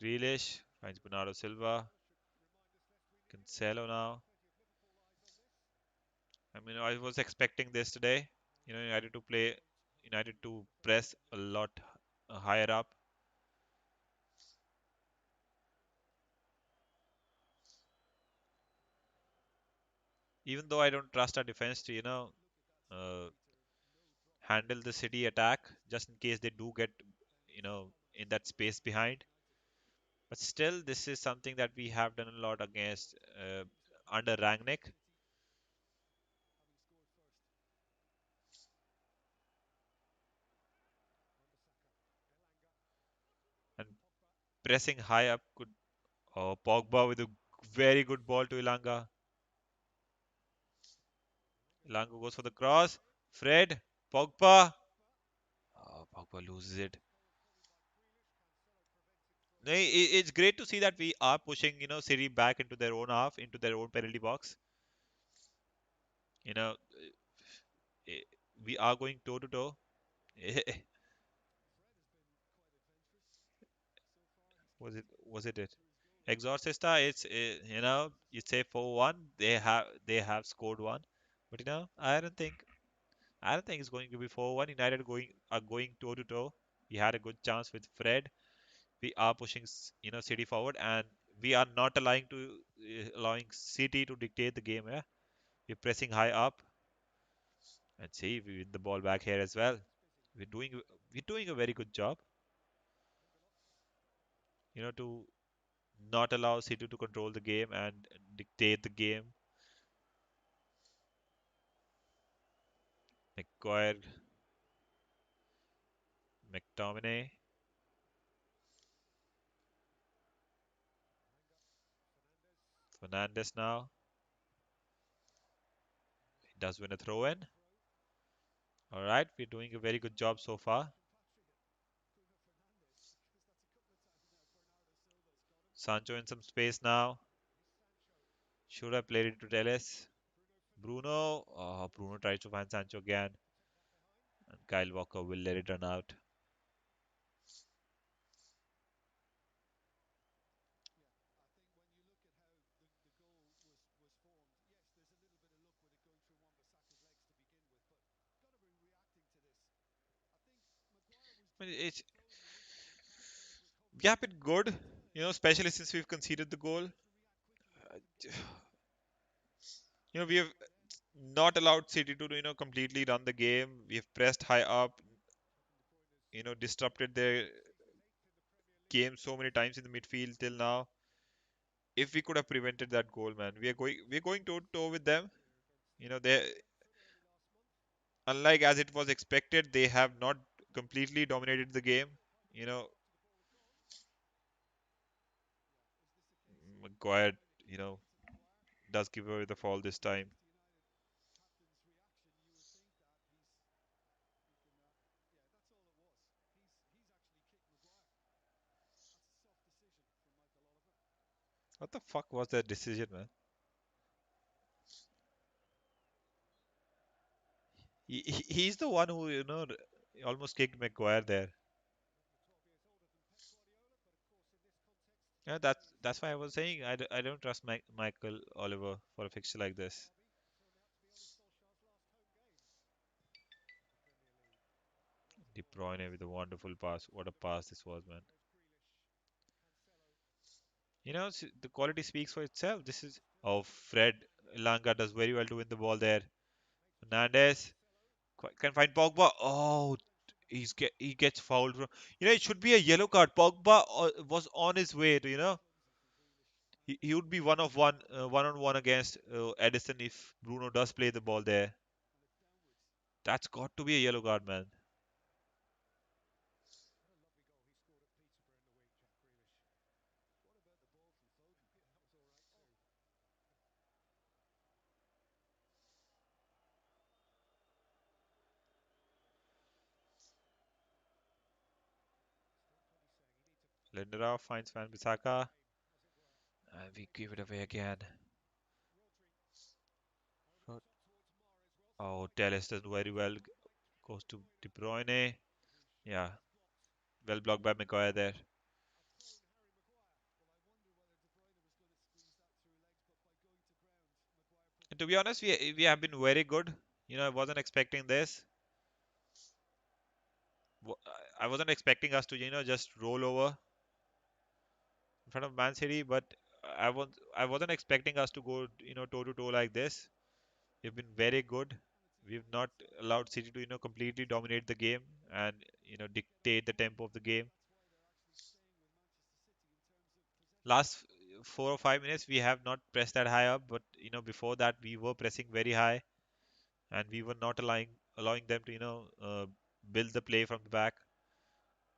Grealish finds Bernardo Silva. Cancelo now. I mean, I was expecting this today. United to press a lot higher up. Even though I don't trust our defense to, uh, handle the City attack, just in case they do get, in that space behind. But still, this is something that we have done a lot against under Rangnick and pressing high up. Could Pogba with a very good ball to Ilanga. Ilanga goes for the cross. Fred, Pogba. Oh, Pogba loses it. No, it's great to see that we are pushing, City back into their own half, into their own penalty box. You know, eh, we are going toe to toe. Was it? Exorcista, you say 4-1, they have scored one. But I don't think it's going to be 4-1. United are going toe to toe. We had a good chance with Fred. We are pushing City forward, and we are not allowing City to dictate the game. Yeah, we're pressing high up, and see we win the ball back here as well. We're doing we're doing a very good job, to not allow City to control the game and dictate the game. McGuire, McTominay, Fernandez now. He does win a throw in. All right, we're doing a very good job so far. Sancho in some space now. Should have played it to Telles. Bruno. Oh, Bruno tries to find Sancho again. And Kyle Walker will let it run out. I mean, yeah, been good. Especially since we've conceded the goal. We have not allowed City to, completely run the game. We've pressed high up, disrupted their game so many times in the midfield till now. If we could have prevented that goal, man, we're going toe to toe with them. They, unlike as it was expected, they have not completely dominated the game. You know, Maguire, you know, does give away the fall this time. What the fuck was that decision, man? He's the one who, almost kicked Maguire there. Yeah, that's why I was saying I don't trust Michael Oliver for a fixture like this. De Bruyne with a wonderful pass. What a pass this was, man. The quality speaks for itself. This is Fred Langa does very well to win the ball there. Fernandez can find Pogba. Oh, he gets fouled. It should be a yellow card. Pogba was on his way to, he would be one on one against Edison if Bruno does play the ball there. That's got to be a yellow card, man. Lindelof finds Van Bissaka, and we give it away again. So- Oh, Telles does very well. Goes to De Bruyne. Yeah, well blocked by Maguire there. And to be honest, we have been very good. I wasn't expecting this. I wasn't expecting us to, just roll over in front of Man City, but I wasn't expecting us to go, toe to toe like this. We've been very good. We've not allowed City to, completely dominate the game and, dictate the tempo of the game. Last 4 or 5 minutes, we have not pressed that high up, but, before that, we were pressing very high and we were not allowing them to, build the play from the back,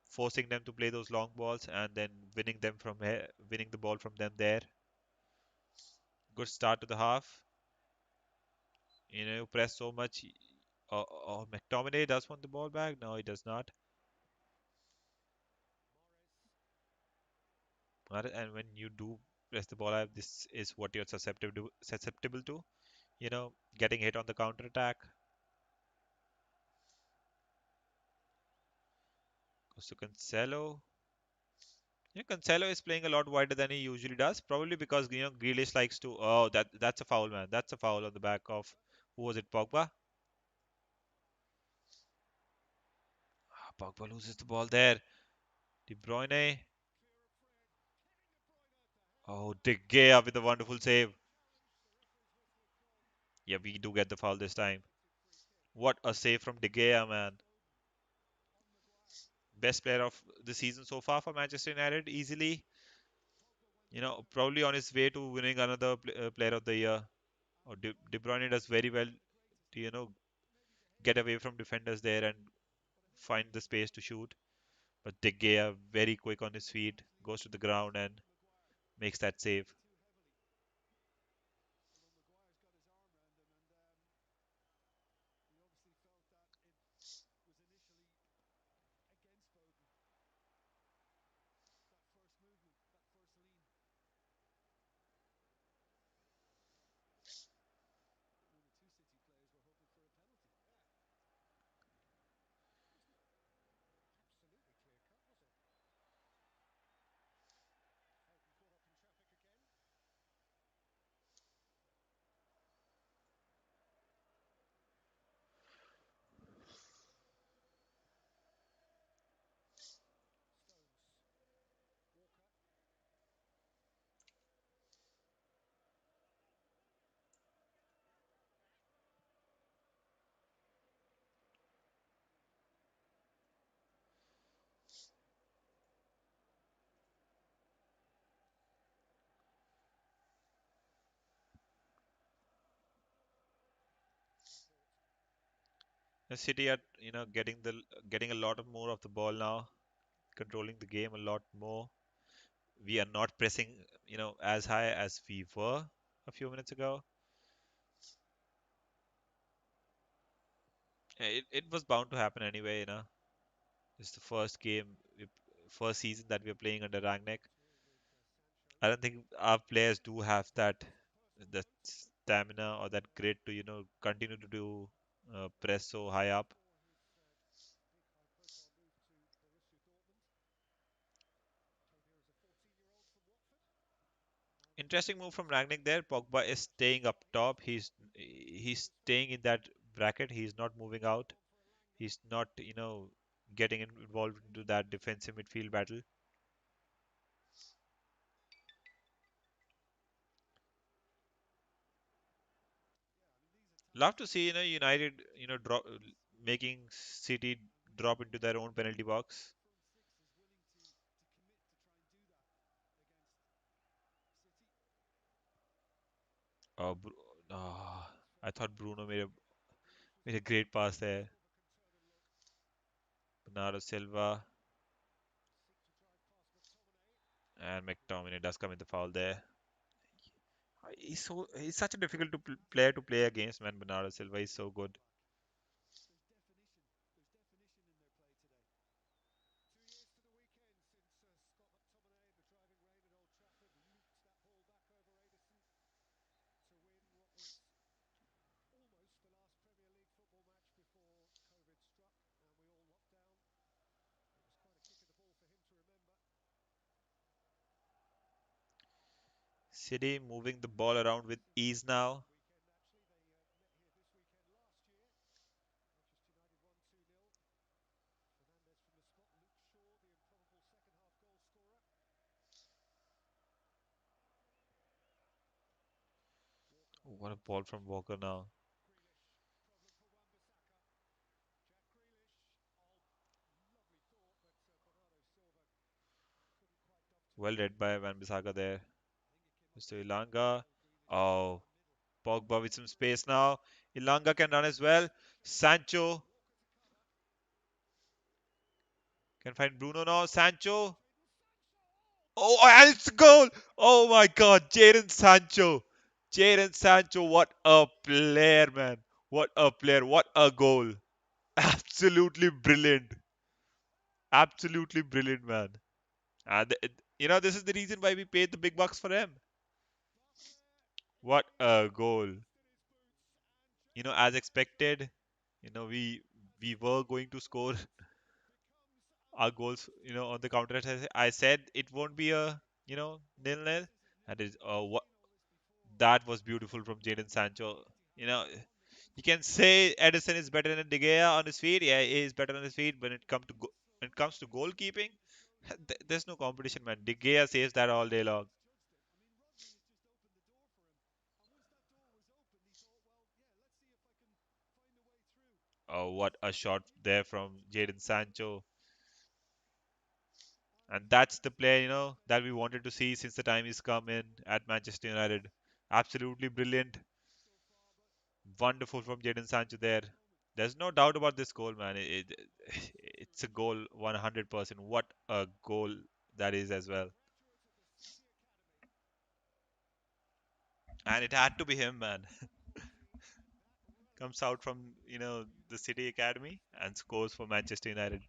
forcing them to play those long balls and then winning them from here, winning the ball from them there. Good start to the half. You press so much. McTominay does want the ball back. No, he does not. And when you do press the ball out, this is what you're susceptible to. Getting hit on the counter attack. Goes to Cancelo. Cancelo is playing a lot wider than he usually does, probably because Grealish likes to. Oh, that's a foul, man. That's a foul on the back of who was it? Pogba. Pogba loses the ball there. De Bruyne. Oh, De Gea with a wonderful save. Yeah, we do get the foul this time. What a save from De Gea, man. Best player of the season so far for Manchester United, easily. Probably on his way to winning another player of the year. Or De Bruyne does very well to, get away from defenders there and find the space to shoot. But De Gea, very quick on his feet, goes to the ground and makes that save. City are getting a lot of more of the ball now, controlling the game a lot more. We are not pressing as high as we were a few minutes ago. It was bound to happen anyway. It's the first game, first season that we're playing under Rangnick. I don't think our players do have that stamina or that grit to continue to do press so high up. Interesting move from Rangnick there. Pogba is staying up top. He's staying in that bracket. He's not moving out. He's not getting involved into that defensive midfield battle. Love to see United drop making City drop into their own penalty box. Oh, oh, I thought Bruno made a great pass there. Bernardo Silva and McTominay does come in the foul there. He's such a difficult player to play against, man. Bernardo Silva is so good. City moving the ball around with ease now. Oh, what a ball from Walker now. Well read by Van Bissaka there. Mr. Ilanga. Oh, Pogba with some space now. Ilanga can run as well. Sancho can find Bruno now. Sancho. Oh, and it's a goal! Oh my God, Jadon Sancho. Jadon Sancho, what a player, man. What a player. What a goal. Absolutely brilliant. Absolutely brilliant, man. And this is the reason why we paid the big bucks for him. What a goal. As expected, we were going to score our goals, on the counter attack. I said it won't be a, nil-nil. And what that was beautiful from Jadon Sancho. You know, you can say Edison is better than De Gea on his feet. Yeah, he is better on his feet. When it comes to goalkeeping, there's no competition, man. De Gea says that all day long. Oh, what a shot there from Jadon Sancho. And that's the player, that we wanted to see since the time he's come in at Manchester United. Absolutely brilliant. Wonderful from Jadon Sancho there. There's no doubt about this goal, man. It's a goal 100%. What a goal that is as well. And it had to be him, man. Comes out from, the City Academy and scores for Manchester United.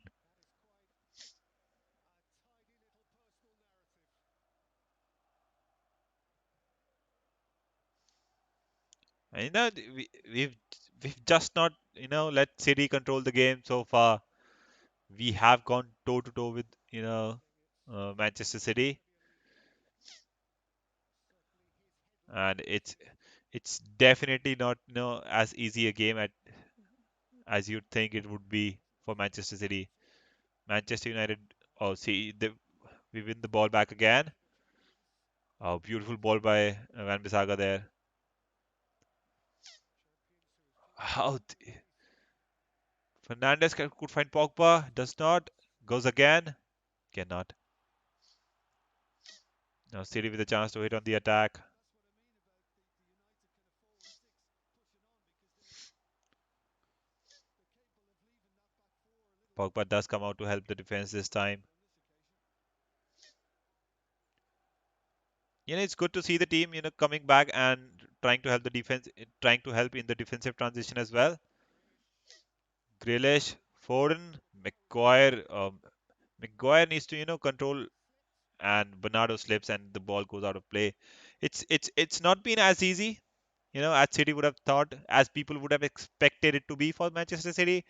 And we've just not, let City control the game so far. We have gone toe to toe with, Manchester City, and it's definitely not, as easy a game as you'd think it would be for Manchester City. Manchester United, oh, see, we win the ball back again. Oh, beautiful ball by Van Bissaka there. How Fernandez could find Pogba, does not, goes again, cannot. Now City with a chance to hit on the attack. Pogba does come out to help the defense this time. It's good to see the team, coming back and trying to help the defense, trying to help in the defensive transition as well. Grealish, Foden, Maguire. Maguire needs to, control, and Bernardo slips and the ball goes out of play. It's not been as easy, as City would have thought, as people would have expected it to be for Manchester City.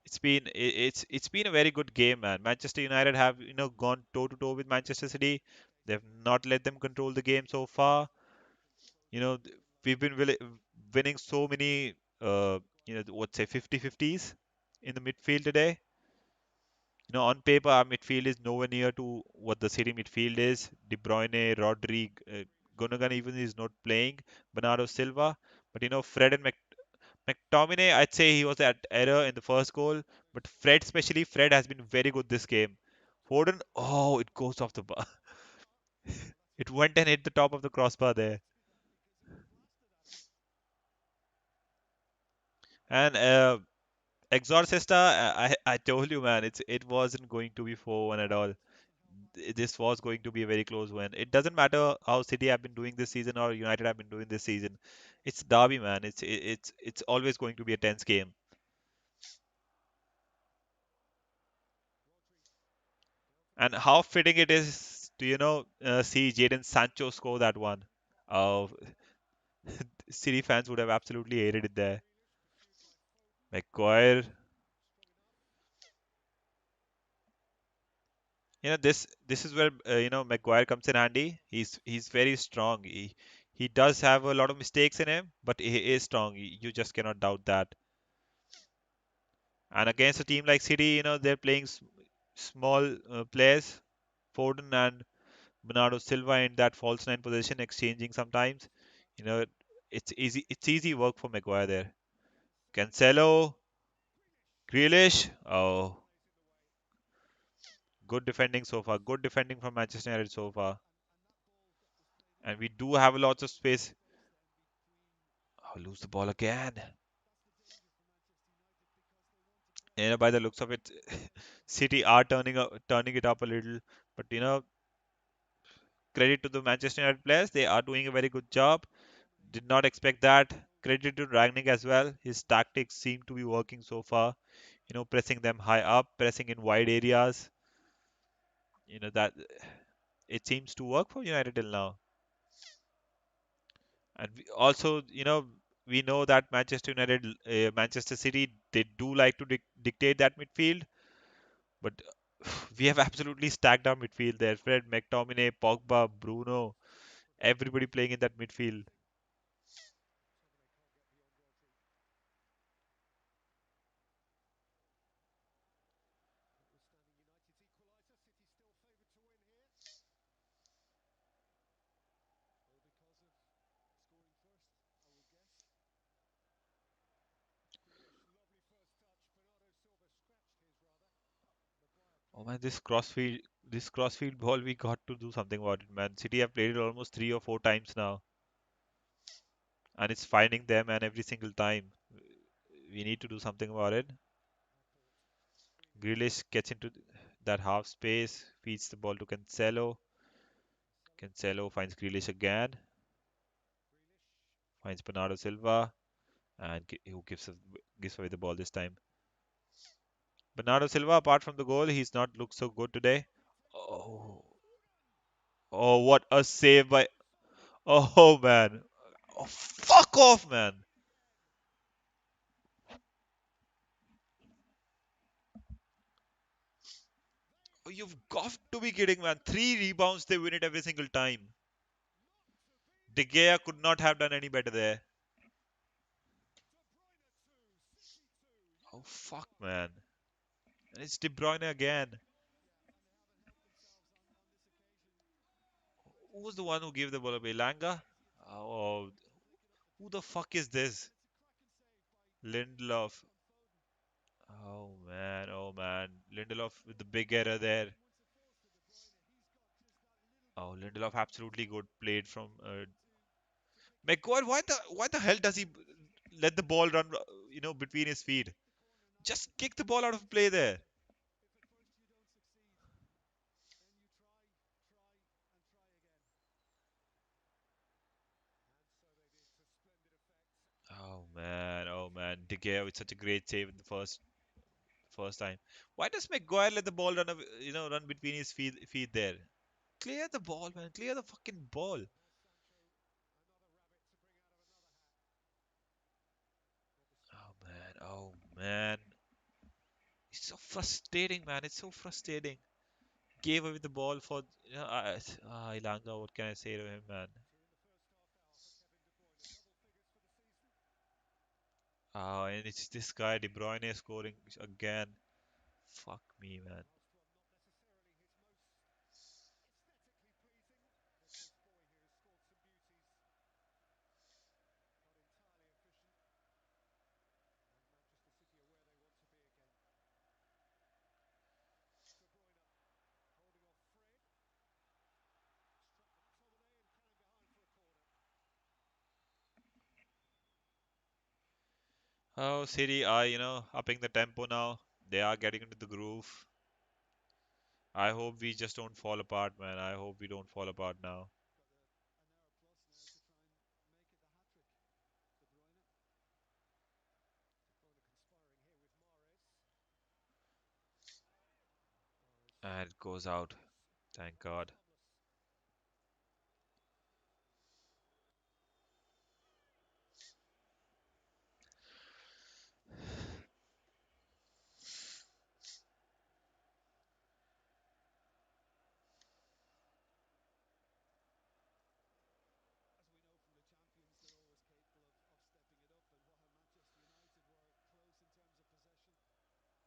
It's been a very good game, man. Manchester United have, gone toe to toe with Manchester City. They've not let them control the game so far. You know, we've been winning so many, what say 50-50s in the midfield today. On paper, our midfield is nowhere near to what the City midfield is. De Bruyne, Rodri, Gundogan even is not playing. Bernardo Silva, but Fred and McTominay, I'd say he was at error in the first goal, but Fred, especially Fred, has been very good this game. Foden, oh, it goes off the bar. It went and hit the top of the crossbar there. And Exorcista, I told you, man, it wasn't going to be 4-1 at all. This was going to be a very close win. It doesn't matter how City have been doing this season or United have been doing this season. It's derby, man. It's always going to be a tense game. And how fitting it is to see Jadon Sancho score that one. Uh, City fans would have absolutely hated it there. Maguire, this is where Maguire comes in handy. He's very strong. He does have a lot of mistakes in him, but he is strong. You just cannot doubt that. And against a team like City, they're playing small players, Foden and Bernardo Silva in that false nine position, exchanging sometimes. You know, it's easy work for Maguire there. Cancelo, Grealish, oh, good defending so far. Good defending from Manchester United so far. And we do have lots of space. Oh, lose the ball again. By the looks of it, City are turning it up a little. But credit to the Manchester United players, they are doing a very good job. Did not expect that. Credit to Ragnick as well. His tactics seem to be working so far. Pressing them high up, pressing in wide areas. That it seems to work for United till now. And also, we know that Manchester City, they do like to dictate that midfield, but we have absolutely stacked our midfield there. Fred, McTominay, Pogba, Bruno, everybody playing in that midfield. Oh man, this crossfield ball, we got to do something about it, man. City have played it almost 3 or 4 times now, and it's finding them, and every single time we need to do something about it. Grealish gets into that half space, feeds the ball to Cancelo. Cancelo finds Grealish again, finds Bernardo Silva, and who gives away the ball this time. Bernardo Silva, apart from the goal, he's not looked so good today. Oh, oh, what a save by! Oh man, oh, fuck off, man! Oh, you've got to be kidding, man! 3 rebounds, they win it every single time. De Gea could not have done any better there. Oh fuck, man! And it's De Bruyne again. Who was the one who gave the ball away? Langa? Oh, who the fuck is this? Lindelof. Oh man. Lindelof with the big error there. Oh, Lindelof absolutely good played from McGowan. Why the hell does he let the ball run between his feet? Just kick the ball out of play there. Oh man, De Gea with such a great save in the first time. Why does Maguire let the ball run between his feet there? Clear the ball, man. Clear the fucking ball. Oh man. It's so frustrating, man. It's so frustrating. Gave away the ball for Ilanga. What can I say to him, man? And it's this guy De Bruyne scoring again. Fuck me, man. Oh, City are, upping the tempo now. They are getting into the groove. I hope we just don't fall apart, man. I hope we don't fall apart now. And it goes out. Thank God.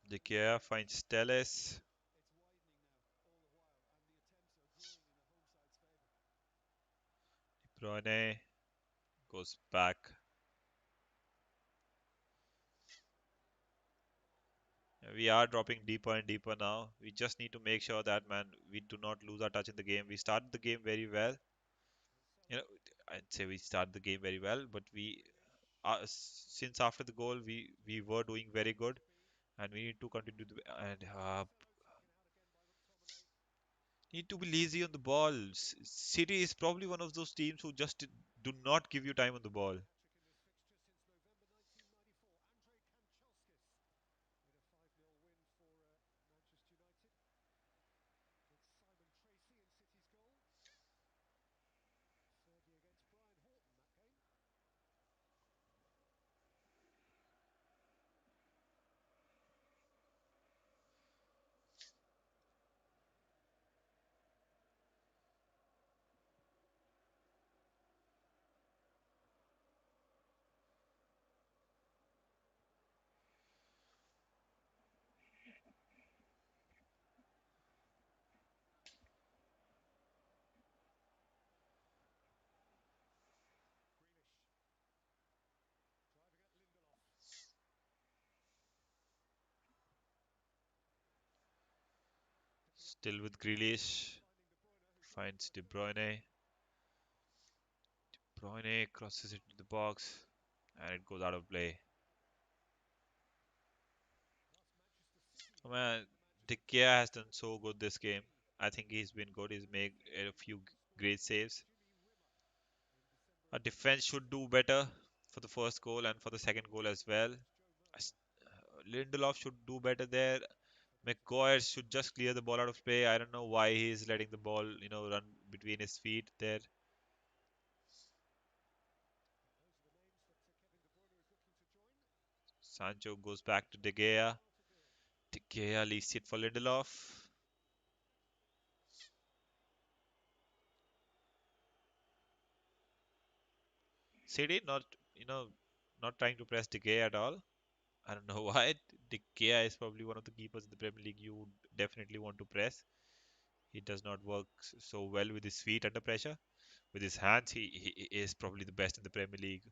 De Gea finds Telles. De Bruyne goes back. We are dropping deeper and deeper now. We just need to make sure that, man, we do not lose our touch in the game. We started the game very well. You know, I'd say we started the game very well, but since after the goal, we were doing very good, and we need to continue and need to be lazy on the ball. City is probably one of those teams who just do not give you time on the ball. Still with Grealish, finds De Bruyne. De Bruyne crosses it to the box, and it goes out of play. Oh, man, De Gea has done so good this game. I think he's been good. He's made a few great saves. Our defense should do better for the first goal and for the second goal as well. As- Lindelof should do better there. McGuire should just clear the ball out of play. I don't know why he's letting the ball, run between his feet there. Sancho goes back to De Gea. De Gea leaves it for Lindelof. City you know, not trying to press De Gea at all. I don't know why. De Gea is probably one of the keepers in the Premier League you would definitely want to press. He does not work so well with his feet under pressure. With his hands, he is probably the best in the Premier League.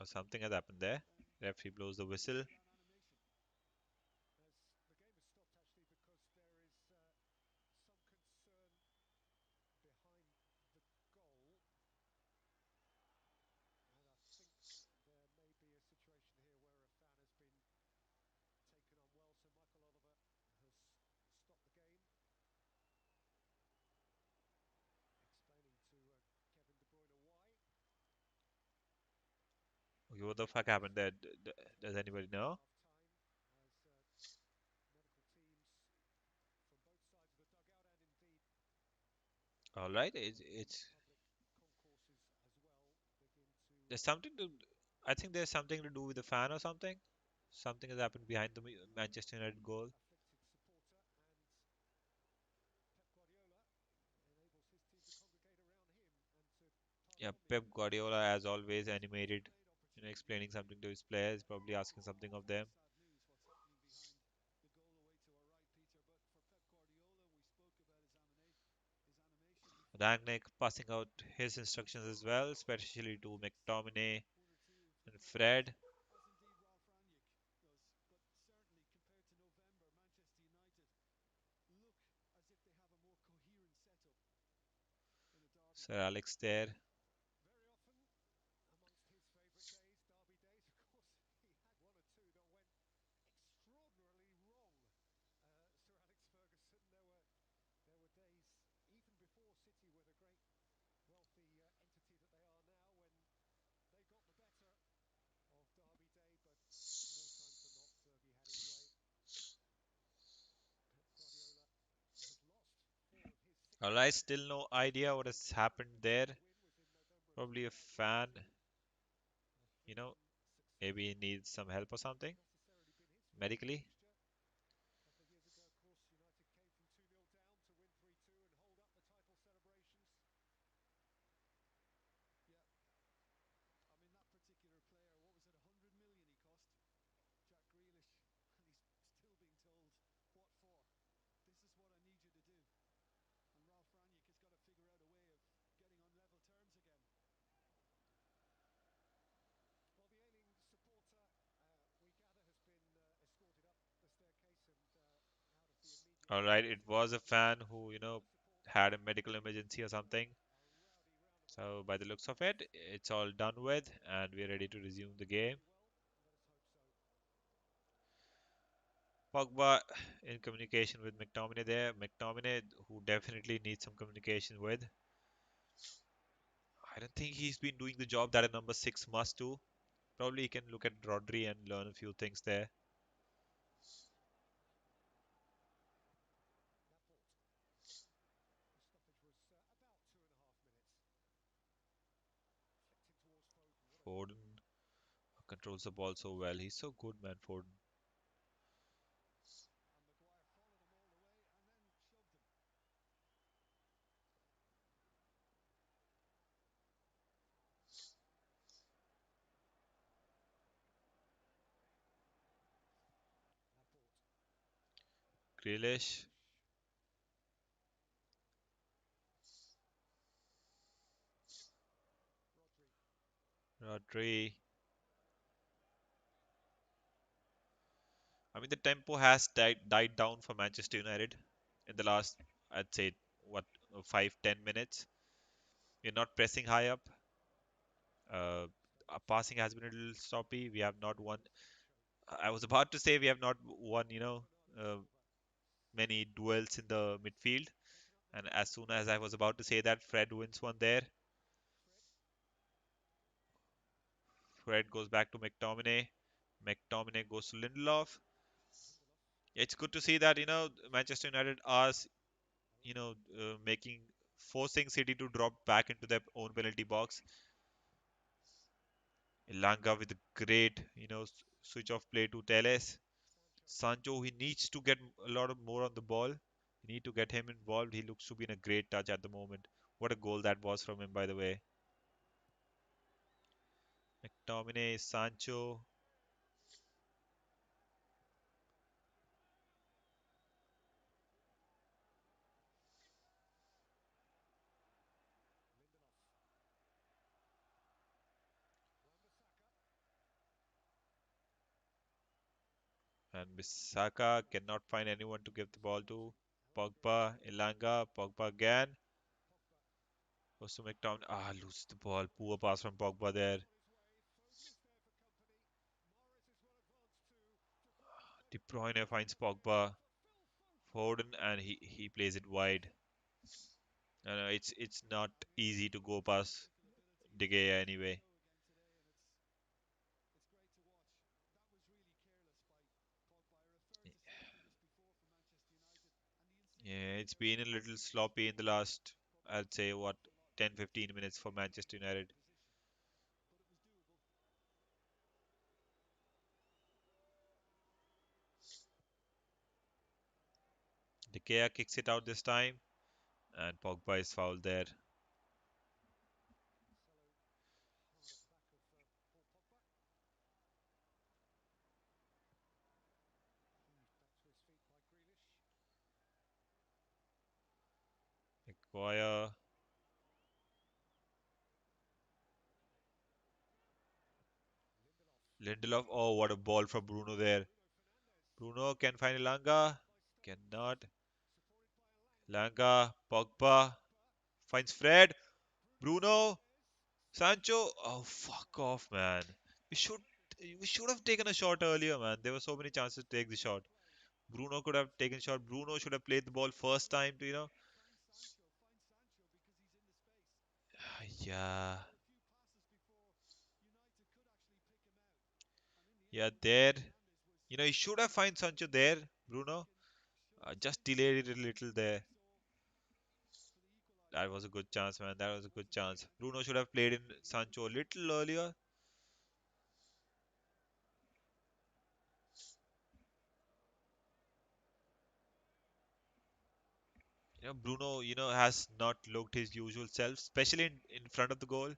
Or something has happened there. Referee blows the whistle. Okay, what the fuck happened there? Does anybody know? All right, it's there's something to. I think there's something to do with the fan or something. Something has happened behind the Manchester United goal. Yeah, Pep Guardiola, as always, animated, explaining something to his players, probably asking something of them. Rangnick passing out his instructions as well, especially to McTominay and Fred. Sir Alex there. Alright, still no idea what has happened there. Probably a fan, you know, maybe he needs some help or something medically. Alright, it was a fan who, had a medical emergency or something. So by the looks of it, it's all done with, and we're ready to resume the game. Pogba in communication with McTominay there. McTominay, who definitely needs some communication with. I don't think he's been doing the job that a number six must do. Probably he can look at Rodri and learn a few things there. Foden controls the ball so well. He's so good, man, Foden. Grealish, Rodri. I mean, the tempo has died down for Manchester United in the last, I'd say, what, 5, 10 minutes. We're not pressing high up. Uh, our passing has been a little sloppy. We have not won. I was about to say we have not won, uh, many duels in the midfield. And as soon as I was about to say that, Fred wins one there. Fred goes back to McTominay. McTominay goes to Lindelof. It's good to see that, Manchester United are, making forcing City to drop back into their own penalty box. Ilanga with a great, switch off play to Teles. Sancho, he needs to get a lot of more on the ball. We need to get him involved. He looks to be in a great touch at the moment. What a goal that was from him, by the way. McTominay, Sancho, And Bissaka cannot find anyone to give the ball to. Pogba, Elanga, Pogba again. Goes to McTominay. Ah, loses the ball. Poor pass from Pogba there. De Bruyne finds Pogba. Foden, and he plays it wide. It's not easy to go past De Gea anyway. Yeah, it's been a little sloppy in the last, I'd say, what, 10, 15 minutes for Manchester United. De Gea kicks it out this time, and Pogba is fouled there. Maguire, Lindelof. Oh, what a ball from Bruno there. Bruno can find Elanga. Cannot. Elanga, Pogba finds Fred. Bruno, Sancho. Oh, fuck off, man. We should we should have taken a shot earlier, man. There were so many chances to take the shot. Bruno could have taken shot. Bruno should have played the ball first time to, yeah, yeah, there. He should have find Sancho there, Bruno. Just delayed it a little there. That was a good chance, man. That was a good chance. Bruno should have played in Sancho a little earlier. Bruno, has not looked his usual self, especially in front of the goal.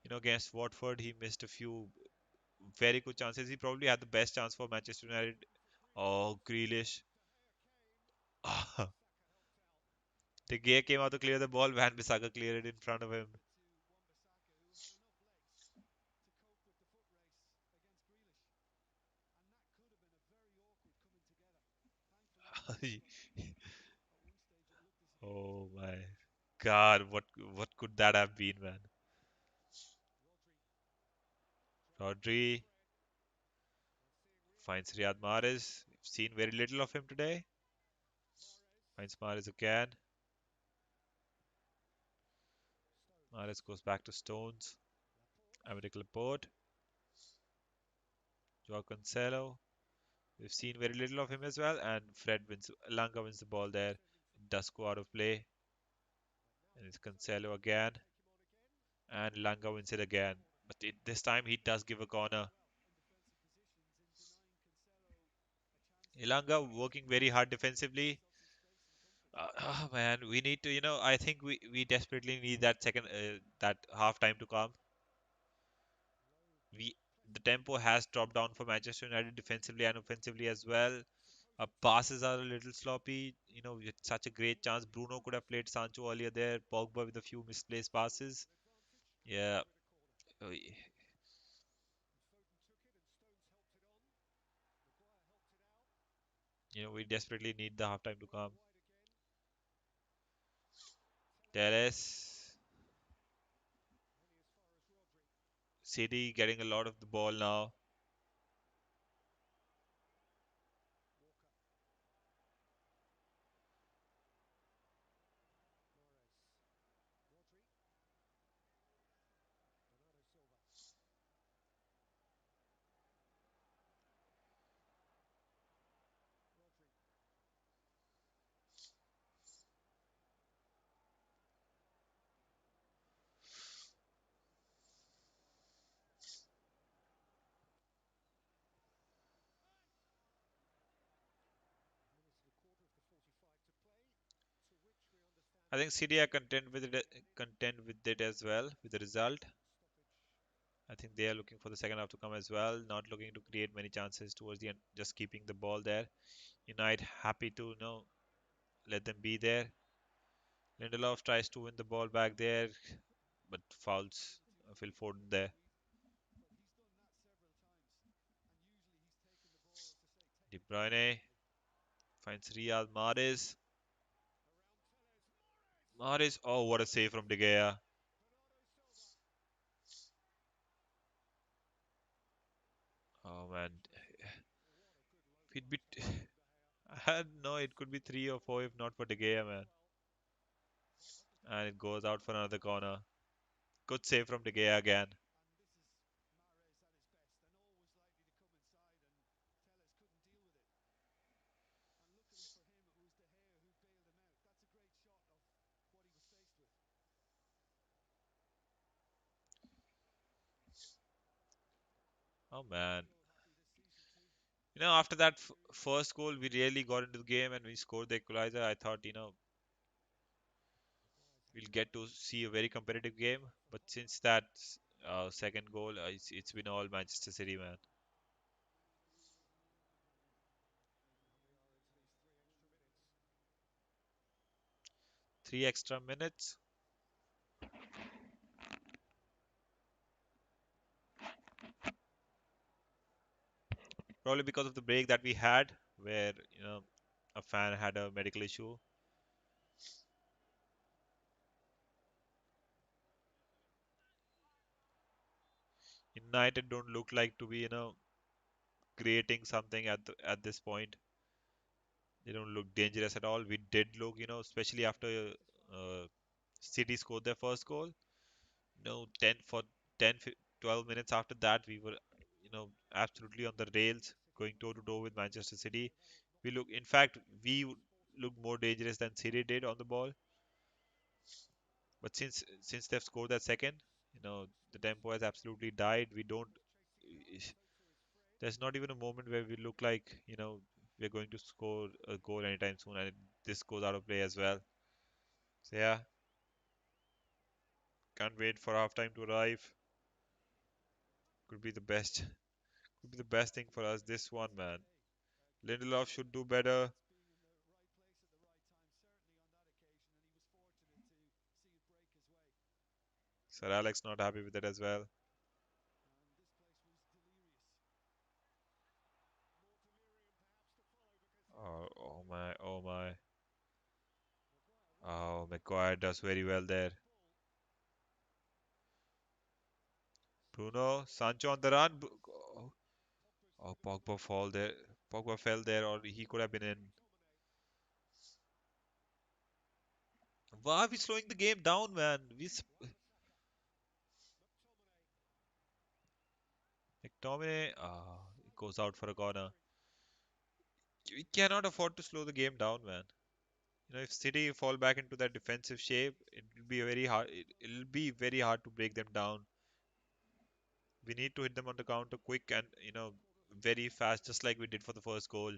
Against Watford, he missed a few very good chances. He probably had the best chance for Manchester United. Oh, Grealish. The Gea came out to clear the ball. Van Bissaka cleared it in front of him. Oh my God, what could that have been, man? Rodri finds Riyad Mahrez. We've seen very little of him today. Finds Mahrez again. Mahrez goes back to Stones. American Laporte. Joao Cancelo. We've seen very little of him as well. And Langa wins the ball there. It does go out of play. And it's Cancelo again. And Langa wins it again. But this time he does give a corner. Ilanga working very hard defensively. Man, we need to, I think we desperately need that half time to come. We The tempo has dropped down for Manchester United defensively and offensively as well. Our passes are a little sloppy. It's such a great chance. Bruno could have played Sancho earlier there. Pogba with a few misplaced passes. Yeah, uh, we desperately need the half time to come. Teres, City getting a lot of the ball now. I think City are content with it as well with the result. I think they are looking for the second half to come as well, not looking to create many chances towards the end, just keeping the ball there. United happy to let them be there. Lindelof tries to win the ball back there, but fouls Phil Foden there. De Bruyne finds Riyad Mahrez. Mahrez, oh, what a save from De Gea. Oh man, it'd be. I don't know. It could be three or four if not for De Gea, man. And it goes out for another corner. Good save from De Gea again. Oh man. After that first goal, we really got into the game and we scored the equalizer. I thought, we'll get to see a very competitive game. But since that second goal, it's been all Manchester City, man. 3 extra minutes, probably because of the break that we had, where a fan had a medical issue. United don't look like to be, creating something at this point. They don't look dangerous at all. We did look, especially after uh, City scored their first goal. 10 for 10, 12 minutes after that, we were, absolutely on the rails, going toe to toe with Manchester City. In fact, looked more dangerous than City did on the ball. But since they've scored that second, the tempo has absolutely died. We don't. There's not even a moment where we look like, we're going to score a goal anytime soon, and this goes out of play as well. So yeah, can't wait for halftime to arrive. Could be the best. Could be the best thing for us. This one, man. Lindelof should do better. Sir Alex not happy with it as well. Oh, oh my, oh my. Oh, Maguire does very well there. Bruno, Sancho on the run. Oh, oh, Pogba fall there. Pogba fell there, or he could have been in. Why are we slowing the game down, man? McTominay, it goes out for a corner. We cannot afford to slow the game down, man. If City fall back into that defensive shape, it will be very hard. It'll be very hard to break them down. We need to hit them on the counter quick and very fast, just like we did for the first goal.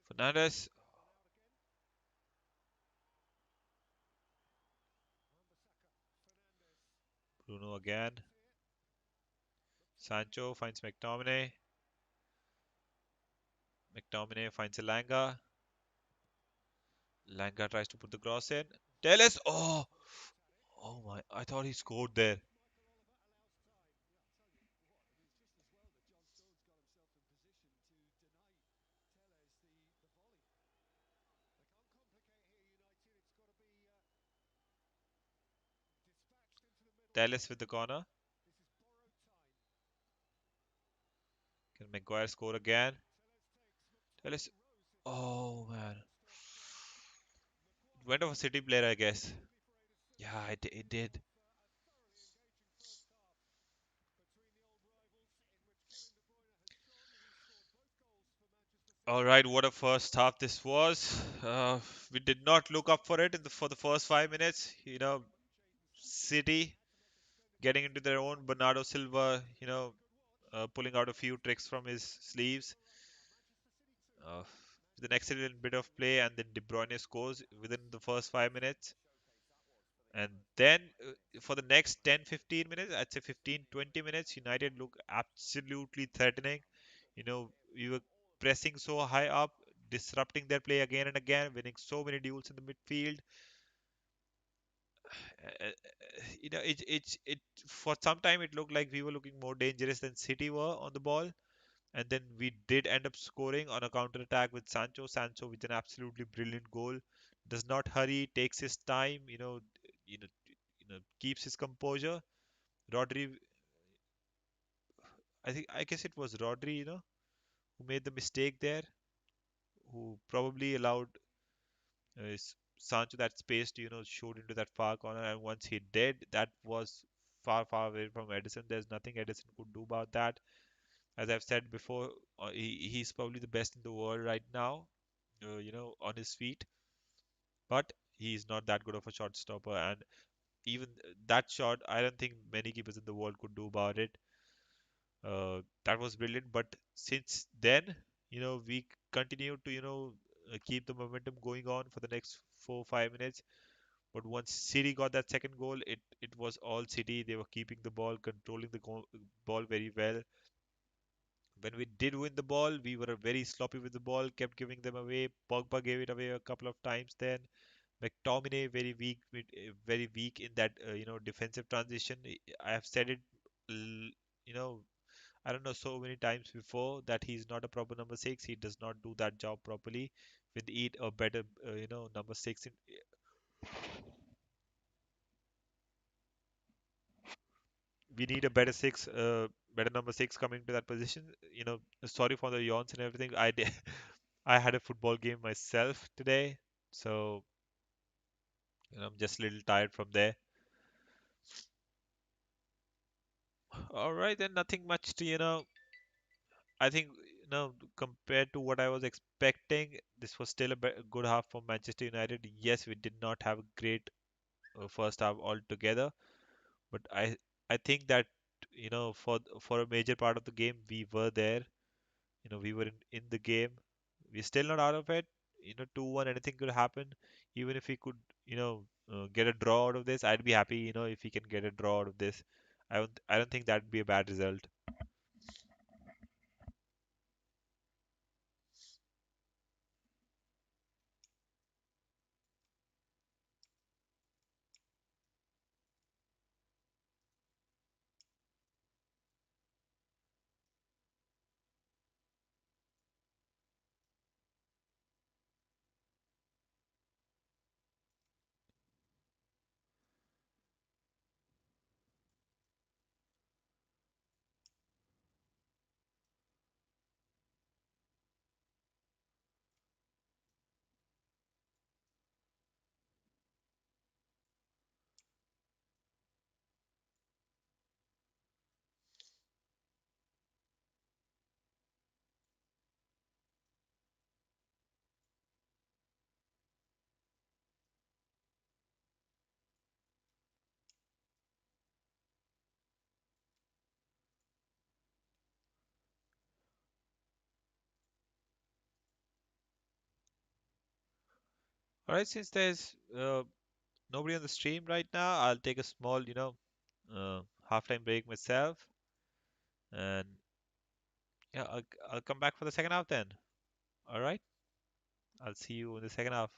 Fernandez, Bruno again. Sancho finds McTominay. McTominay finds Elanga. Langa tries to put the cross in. Telles, oh, oh my! I thought he scored there. Telles with the corner. Can Maguire score again? Telles, oh man, went off a City player, I guess. Yeah, it did. All right, what a first half this was. We did not look up for it for the first 5 minutes. City getting into their own. Bernardo Silva, pulling out a few tricks from his sleeves. Uh, with an excellent bit of play, and then De Bruyne scores within the first 5 minutes. And then for the next 10, 15 minutes, I'd say 15, 20 minutes, United look absolutely threatening. We were pressing so high up. disrupting their play again and again, winning so many duels in the midfield. It for some time it looked like we were looking more dangerous than City were on the ball, and then we did end up scoring on a counter attack with Sancho. Sancho with an absolutely brilliant goal. Does not hurry, takes his time, you know, keeps his composure. Rodri, I guess it was Rodri, who made the mistake there, who probably allowed Sancho that space to shoot into that far corner. And once he did, that was far far away from Edison. There's nothing Edison could do about that. As I've said before, he's probably the best in the world right now, on his feet, but he's not that good of a shot stopper. And even that shot, I don't think many keepers in the world could do about it. That was brilliant. But since then, we continue to, keep the momentum going on for the next 4 5 minutes. But once City got that second goal, it was all City. They were keeping the ball, controlling the ball very well. When we did win the ball, we were very sloppy with the ball, kept giving them away. Pogba gave it away a couple of times then. McTominay very weak in that defensive transition. I have said it, l- you know, I don't know so many times before that he's not a proper number six. He does not do that job properly. We need a better number six. We need a better number six coming to that position. Sorry for the yawns and everything. I did, I had a football game myself today, so I'm just a little tired from there. All right, then nothing much to I think compared to what I was expecting, this was still a good half for Manchester United. Yes, we did not have a great first half altogether, but I think that for a major part of the game we were there. We were in the game. We're still not out of it. 2-1, anything could happen. Even if we could, get a draw out of this, I'd be happy, if we can get a draw out of this. I don't think that'd be a bad result. All right, since there's nobody on the stream right now, I'll take a small, halftime break myself, and yeah, I'll come back for the second half then. All right, I'll see you in the second half.